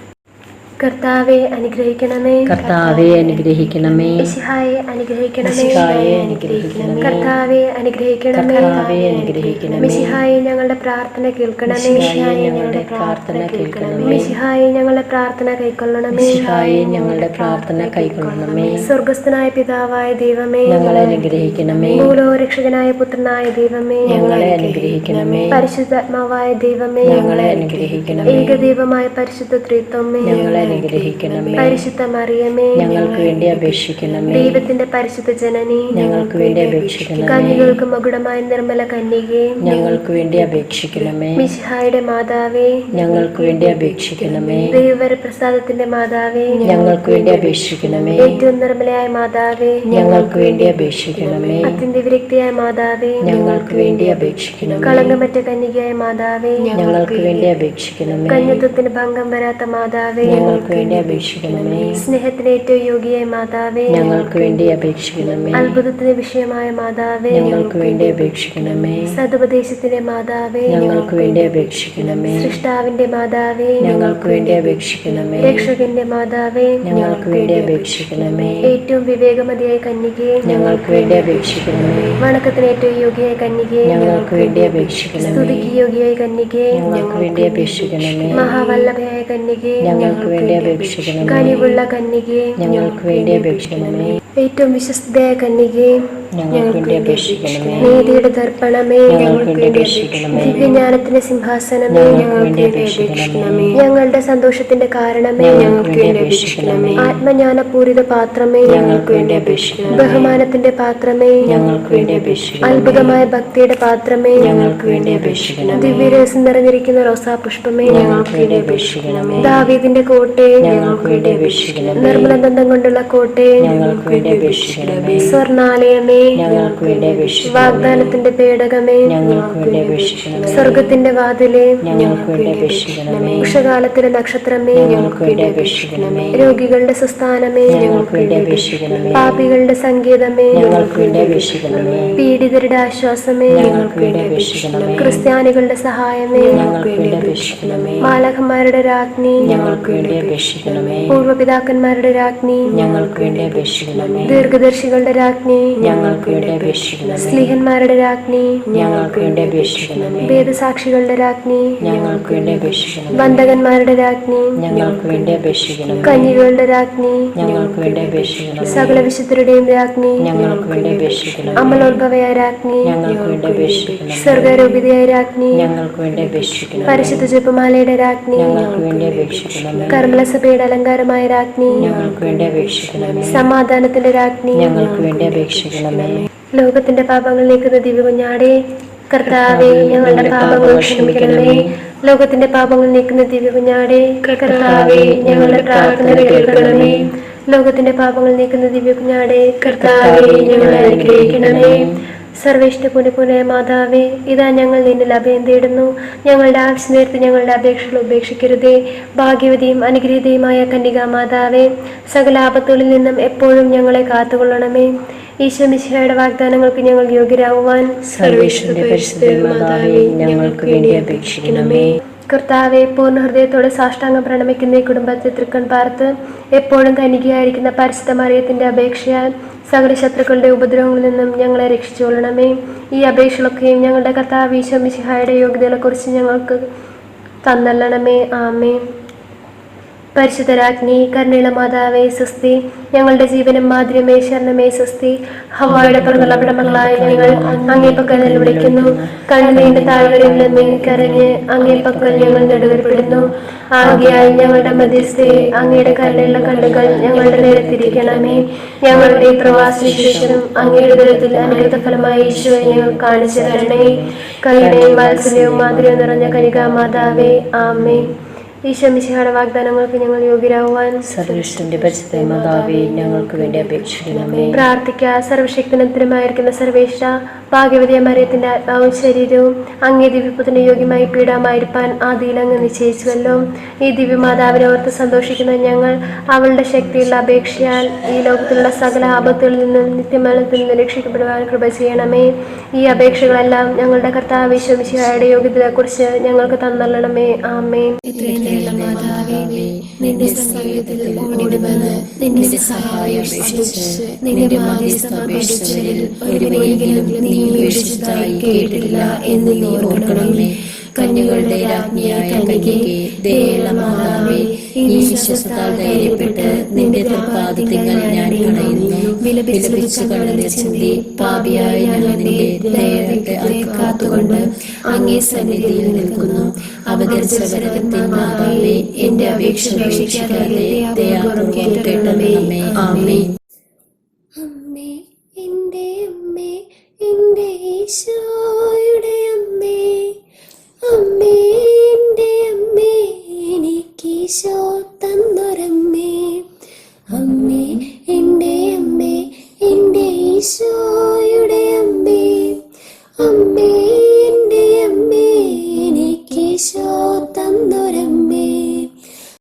കർത്താവെ അനുഗ്രഹിക്കണമേ. കർത്താവെ അനുഗ്രഹിക്കണമേ. മിശിഹായെ അനുഗ്രഹിക്കണമേ. മിശിഹായെ അനുഗ്രഹിക്കണമേ. കർത്താവെ അനുഗ്രഹിക്കണമേ. കർത്താവെ അനുഗ്രഹിക്കണമേ. മിശിഹായെ ഞങ്ങളുടെ പ്രാർത്ഥന കേൾക്കണമേ. മിശിഹായെ ഞങ്ങളുടെ പ്രാർത്ഥന കേൾക്കണമേ. മിശിഹായെ ഞങ്ങളുടെ പ്രാർത്ഥന കൈക്കൊള്ളണമേ. മിശിഹായെ ഞങ്ങളുടെ പ്രാർത്ഥന കൈക്കൊള്ളണമേ. സ്വർഗ്ഗസ്ഥനായ പിതാവായ ദൈവമേ, ഞങ്ങളെ അനുഗ്രഹിക്കണമേ. ഭൂലോകരക്ഷകനായ പുത്രനായ ദൈവമേ, ഞങ്ങളെ അനുഗ്രഹിക്കണമേ. പരിശുദ്ധാത്മാവായ ദൈവമേ, ഞങ്ങളെ അനുഗ്രഹിക്കണമേ. ഏകദൈവമായ പരിശുദ്ധ ത്രിത്വമേ, ഞങ്ങളെ അനുഗ്രഹിക്കണമേ. പരിശുദ്ധ മറിയമേ, ഞങ്ങൾക്ക് വേണ്ടി അപേക്ഷിക്കണമേ. ദൈവത്തിന്റെ പരിശുദ്ധ ജനനി, ഞങ്ങൾക്ക് വേണ്ടി അപേക്ഷിക്കണമേ. കന്യകൾക്ക് മകുടമായ നിർമ്മല കന്യകേ, ഞങ്ങൾക്ക് വേണ്ടി അപേക്ഷിക്കണമേ. മിശിഹായുടെ മാതാവേ, ഞങ്ങൾക്ക് വേണ്ടി അപേക്ഷിക്കണമേ. ദൈവവരപ്രസാദത്തിന്റെ മാതാവേ, ഞങ്ങൾക്ക് വേണ്ടി അപേക്ഷിക്കണമേ. ഏറ്റവും നിർമ്മലയായ മാതാവേ, ഞങ്ങൾക്ക് വേണ്ടി അപേക്ഷിക്കണമേ. അത്യന്ത വിരക്തിയായ മാതാവേ, ഞങ്ങൾക്ക് വേണ്ടി അപേക്ഷിക്കണമേ. കളങ്കമറ്റ കന്യകയായ മാതാവേ, ഞങ്ങൾക്ക് വേണ്ടി അപേക്ഷിക്കണമേ. കന്യത്വത്തിന് ഭംഗം വരാത്ത മാതാവേ, ഞങ്ങൾക്ക് വേണ്ടി അപേക്ഷിക്കണമേ. സ്നേഹത്തിന് ഏറ്റവും യോഗ്യയായ മാതാവേ, ഞങ്ങൾക്ക് വേണ്ടി അപേക്ഷിക്കണമേ. അത്ഭുതത്തിന് വിഷയമായ മാതാവേ, ഞങ്ങൾക്ക് വേണ്ടി അപേക്ഷിക്കണമേ. സതുപദേശത്തിന്റെ മാതാവേ, ഞങ്ങൾക്ക് വേണ്ടി അപേക്ഷിക്കണമേ. സൃഷ്ടാവിന്റെ മാതാവേ, ഞങ്ങൾക്ക് വേണ്ടി അപേക്ഷിക്കണമേ. രക്ഷകന്റെ മാതാവേ, ഞങ്ങൾക്ക് വേണ്ടി അപേക്ഷിക്കണമേ. ഏറ്റവും വിവേകമതിയായ കന്യകേ, ഞങ്ങൾക്ക് വേണ്ടി അപേക്ഷിക്കണമേ. വണക്കത്തിന് ഏറ്റവും യോഗ്യയായ കന്യകേ, ഞങ്ങൾക്ക് വേണ്ടി അപേക്ഷിക്കണമേ. സ്തുതിക്ക് യോഗ്യയായ കന്യകേ, ഞങ്ങൾക്ക് വേണ്ടി അപേക്ഷിക്കണമേ. മഹാവല്ലഭയായ കന്യകേ, ഞങ്ങൾക്ക് വേണ്ടി അപേക്ഷിക്കണമേ. കനിവുള്ള കന്യകേ, ഞങ്ങൾക്ക് വേണ്ടി അപേക്ഷിക്കണമേ. ഏറ്റവും വിശ്വസ്തയായ കന്യകേ, ഞങ്ങൾക്ക് വേണ്ടി അപേക്ഷിക്കണമേ. നീതിയുടെ ദർപ്പണമേ, ഞങ്ങൾക്ക് വേണ്ടി അപേക്ഷിക്കണമേ. ദിവ്യജ്ഞാനത്തിന്റെ സിംഹാസനമേ, ഞങ്ങൾക്ക് വേണ്ടി അപേക്ഷിക്കണമേ. ഞങ്ങളുടെ സന്തോഷത്തിന്റെ കാരണമേ, ഞങ്ങൾക്ക് വേണ്ടി അപേക്ഷിക്കണമേ. ആത്മജ്ഞാനപൂരിത പാത്രമേ, ഞങ്ങൾക്ക് വേണ്ടി അപേക്ഷിക്കണമേ. ബഹുമാനത്തിന്റെ പാത്രമേ, ഞങ്ങൾക്ക് വേണ്ടി അപേക്ഷിക്കണമേ. അത്ഭുതമായ ഭക്തിയുടെ പാത്രമേ, ഞങ്ങൾക്ക് വേണ്ടി അപേക്ഷിക്കണമേ. ദിവ്യരസം നിറഞ്ഞിരിക്കുന്ന റോസാ പുഷ്പമേ, ഞങ്ങൾക്ക് വേണ്ടി അപേക്ഷിക്കണമേ. ദാവീദിന്റെ കോട്ടെ, ഞങ്ങൾക്ക് വേണ്ടി അപേക്ഷിക്കണമേ. നിർമ്മലദന്തം കൊണ്ടുള്ള കോട്ടെ, ഞങ്ങൾക്ക് വേണ്ടി അപേക്ഷിക്കണമേ. സ്വർണാലയമേ, ഞങ്ങൾക്ക് വേണ്ടി അപേക്ഷിക്കണമേ. വാഗ്ദാനത്തിന്റെ പേടകമേ, ഞങ്ങൾക്ക് വേണ്ടി അപേക്ഷിക്കണമേ. സ്വർഗത്തിന്റെ വാതിലേ, ഞങ്ങൾക്ക് വേണ്ടി അപേക്ഷിക്കണമേ. ഉഷകാലത്തിലെ നക്ഷത്രമേ, ഞങ്ങൾക്ക് വേണ്ടി അപേക്ഷിക്കണമേ. രോഗികളുടെ സുസ്ഥാനമേ, ഞങ്ങൾക്ക് വേണ്ടി അപേക്ഷിക്കണമേ. പാപികളുടെ സങ്കേതമേ, ഞങ്ങൾക്ക് വേണ്ടി അപേക്ഷിക്കണമേ. പീഡിതരുടെ ആശ്വാസമേ, ഞങ്ങൾക്ക് വേണ്ടി അപേക്ഷിക്കണമേ. ക്രിസ്ത്യാനികളുടെ സഹായമേ, ഞങ്ങൾക്ക് വേണ്ടി അപേക്ഷിക്കണമേ. മാലാഖമാരുടെ രാജ്ഞി, ഞങ്ങൾക്ക് വേണ്ടി അപേക്ഷിക്കണമേ. പൂർവ്വപിതാക്കന്മാരുടെ രാജ്ഞി, ഞങ്ങൾക്ക് വേണ്ടി അപേക്ഷിക്കണമേ. ദീർഘദർശികളുടെ രാജ്ഞി, ഞങ്ങൾക്ക് വേണ്ടി അപേക്ഷിക്കണമേ. സ്ലീഹന്മാരുടെ രാജ്ഞി, ഞങ്ങൾക്ക് വേണ്ടി അപേക്ഷിക്കണമേ. വേദസാക്ഷികളുടെ രാജ്ഞി, ഞങ്ങൾക്ക് വേണ്ടി അപേക്ഷിക്കണമേ. വന്ദകന്മാരുടെ രാജ്ഞി, ഞങ്ങൾക്ക് വേണ്ടി അപേക്ഷിക്കണമേ. കന്യകളുടെ രാജ്ഞി, ഞങ്ങൾക്ക് വേണ്ടി അപേക്ഷിക്കണമേ. സകല വിശുദ്ധരുടെയും രാജ്ഞി, ഞങ്ങൾക്ക് വേണ്ടി അപേക്ഷിക്കണമേ. അമലോത്ഭവയായ രാജ്ഞി, ഞങ്ങൾക്ക് വേണ്ടി അപേക്ഷിക്കണമേ. സ്വർഗാരൂപിതയായ രാജ്ഞി, ഞങ്ങൾക്ക് വേണ്ടി അപേക്ഷിക്കണമേ. പരിശുദ്ധ ജപമാലയുടെ രാജ്ഞി, ഞങ്ങൾക്ക് വേണ്ടി അപേക്ഷിക്കണമേ. കർമ്മലസഭയുടെ അലങ്കാരമായ രാജ്ഞി, ഞങ്ങൾക്ക് വേണ്ടി അപേക്ഷിക്കണമേ. സമാധാനത്തിന്റെ രാജ്ഞി, ഞങ്ങൾക്ക് വേണ്ടി അപേക്ഷിക്കണമേ. ലോകത്തിന്റെ പാപങ്ങൾ നീക്കുന്ന ദിവ്യകുഞ്ഞാടേ, കർത്താവേ ഞങ്ങളുടെ പാപങ്ങൾ ക്ഷമിക്കണമേ. ലോകത്തിന്റെ പാപങ്ങൾ നീക്കുന്ന ദിവ്യകുഞ്ഞാടേ, കർത്താവേ ഞങ്ങളുടെ പ്രാർത്ഥന കേൾക്കണമേ. ലോകത്തിന്റെ പാപങ്ങൾ നീക്കുന്ന ദിവ്യകുഞ്ഞാടേ, കർത്താവേ ഞങ്ങളെ അനുഗ്രഹിക്കണമേ. സർവേഷ്ഠ പുനഃപുനയ മാതാവേ, ഇതാ ഞങ്ങൾ നിന്നിൽ അഭയം തേടുന്നു. ഞങ്ങളുടെ ആവശ്യ നേരത്ത് ഞങ്ങളുടെ അപേക്ഷകൾ ഉപേക്ഷിക്കരുതേ. ഭാഗ്യവതിയും അനുഗ്രഹീതയുമായ കന്യകാ മാതാവേ, സകല ആപത്തുകളിൽ നിന്നും എപ്പോഴും ഞങ്ങളെ കാത്തുകൊള്ളണമേ. ഈശോ മിശിഹായുടെ വാഗ്ദാനങ്ങൾക്ക് ഞങ്ങൾ യോഗ്യരാകുവാൻ സർവേശ്വരന്റെ പരിശുദ്ധ മാതാവേ, ഞങ്ങൾക്ക് വേണ്ടി അപേക്ഷിക്കണമേ. കർത്താവെ, പൂർണ്ണ ഹൃദയത്തോടെ സാഷ്ടാംഗം പ്രണമിക്കുന്ന ഈ കുടുംബത്തെ തൃക്കൺ പാർത്ത് എപ്പോഴും കന്യകയായിരിക്കുന്ന പരിശുദ്ധ മറിയത്തിന്റെ അപേക്ഷയാൽ സകല ശത്രുക്കളുടെ ഉപദ്രവങ്ങളിൽ നിന്നും ഞങ്ങളെ രക്ഷിച്ചുകൊള്ളണമേ. ഈ അപേക്ഷകളൊക്കെയും ഞങ്ങളുടെ കർത്താവ് ഈശോ മിശിഹായുടെ യോഗ്യതകളെക്കുറിച്ച് ഞങ്ങൾക്ക് തന്നല്ലണമേ. ആമേൻ. പരിശുദ്ധ രാജ്ഞി, കരുണയുള്ള മാതാവേ സ്വസ്തി. ഞങ്ങളുടെ ജീവനും മാധുര്യമേ ശരണമേ സ്വസ്തി. ഹവ്വായുടെ പിറന്നുള്ളവിടമകളായ ഞങ്ങൾ അങ്ങേ പക്കൽ നിലവിളിക്കുന്നു. കണ്ണുനീന്റെ താഴ്വരയിൽ നിന്ന് കരഞ്ഞ് അങ്ങേ പക്കൽ ഞങ്ങൾ നെടുവേർപ്പെടുന്നു. ആകയാൽ ഞങ്ങളുടെ മധ്യസ്ഥയെ അങ്ങയുടെ കരുണയുള്ള കണ്ണുകൾ ഞങ്ങളുടെ നേരെ തിരിക്കണമേ. ഞങ്ങളുടെ പ്രവാസവിശേഷനും അങ്ങയുടെ ദുരിതത്തിൽ അനുഗ്രഹ ഫലമായ ഈശോയെ ഞങ്ങൾ കാണിച്ചു തരണേ. കരുണയും വാത്സല്യവും മാധുര്യവും നിറഞ്ഞ കനികാ മാതാവേ, ആമേൻ. ഈശോ മിശിഹായുടെ വാഗ്ദാനങ്ങൾക്ക് ഞങ്ങൾ യോഗ്യരാകുവാൻ സർവേശ്വരന്റെ പരിശുദ്ധ മാതാവേ, ഞങ്ങൾക്ക് വേണ്ടി അപേക്ഷിക്കണമേ. പ്രാർത്ഥിക്കുക. സർവശക്തനത്തിനുമായിരിക്കുന്ന സർവേശ്വര, ഭാഗ്യവതിയ മറിയത്തിന്റെ ആത്മാവും ശരീരവും അങ്ങേ ദിവ്യപുത്രന് യോഗ്യമായി പീഡാമായിരിക്കാൻ ആദിയിൽ അങ്ങ് നിശ്ചയിച്ചുവല്ലോ. ഈ ദിവ്യമാതാവിനെ ഓർത്ത് സന്തോഷിക്കുന്ന ഞങ്ങൾ അവളുടെ ശക്തിയുള്ള അപേക്ഷയാൽ ഈ ലോകത്തിലുള്ള സകല ആപത്തുകളിൽ നിന്നും നിത്യമരണത്തിൽ നിന്ന് രക്ഷിക്കപ്പെടുവാൻ കൃപ ചെയ്യണമേ. ഈ അപേക്ഷകളെല്ലാം ഞങ്ങളുടെ കർത്താവ് ഈശോ മിശിഹായുടെ യോഗ്യതയെക്കുറിച്ച് ഞങ്ങൾക്ക് തന്നള്ളണമേ. ആമേൻ. മാതാവേ, നിന്റെ സങ്കേതത്തിൽ ഓടിവന്ന് നിന്റെ സഹായം അപേക്ഷിച്ച് നിന്റെ മാധ്യസ്ഥം അപേക്ഷിച്ചവരിൽ ഒരുവനെയെങ്കിലും നീ ഉപേക്ഷിച്ചതായി കേട്ടില്ല എന്ന് നീ ഓർക്കണമേ. കന്യകളുടെ രാജ്ഞിയായ കന്യകേ, ദയുള്ള മാതാവേ, ഈ വിശ്വാസത്താൽ ധൈര്യപ്പെട്ട് നിന്റെ തൃപ്പാദത്തിങ്കൽ ഞാൻ അണയുന്നു. വില വിലപിച്ചു കണ്ണുനീർ ചിന്തി പാപിയായ ഞാൻ നിന്റെ ദയയെ കാത്തുകൊണ്ട് അങ്ങേ സന്നിധിയിൽ നിൽക്കുന്നു. അവതരിച്ചവരകത്തെ മാതാവേ, എന്റെ അപേക്ഷ ഉപേക്ഷിക്കാതെ ദയാപൂർവ്വം കേട്ടണമേ. ആമേൻ. അമ്മേ, എൻ്റെ അമ്മേ, എൻ്റെ ഈശോയുടെ അമ്മേ, അമ്മേ, എൻ്റെ അമ്മേ, എനിക്കീശോ തന്നൊരമ്മേ, അമ്മേ, എൻ്റെ അമ്മേ, എൻ്റെ ഈശോയുടെ അമ്മേ, അമ്മേ.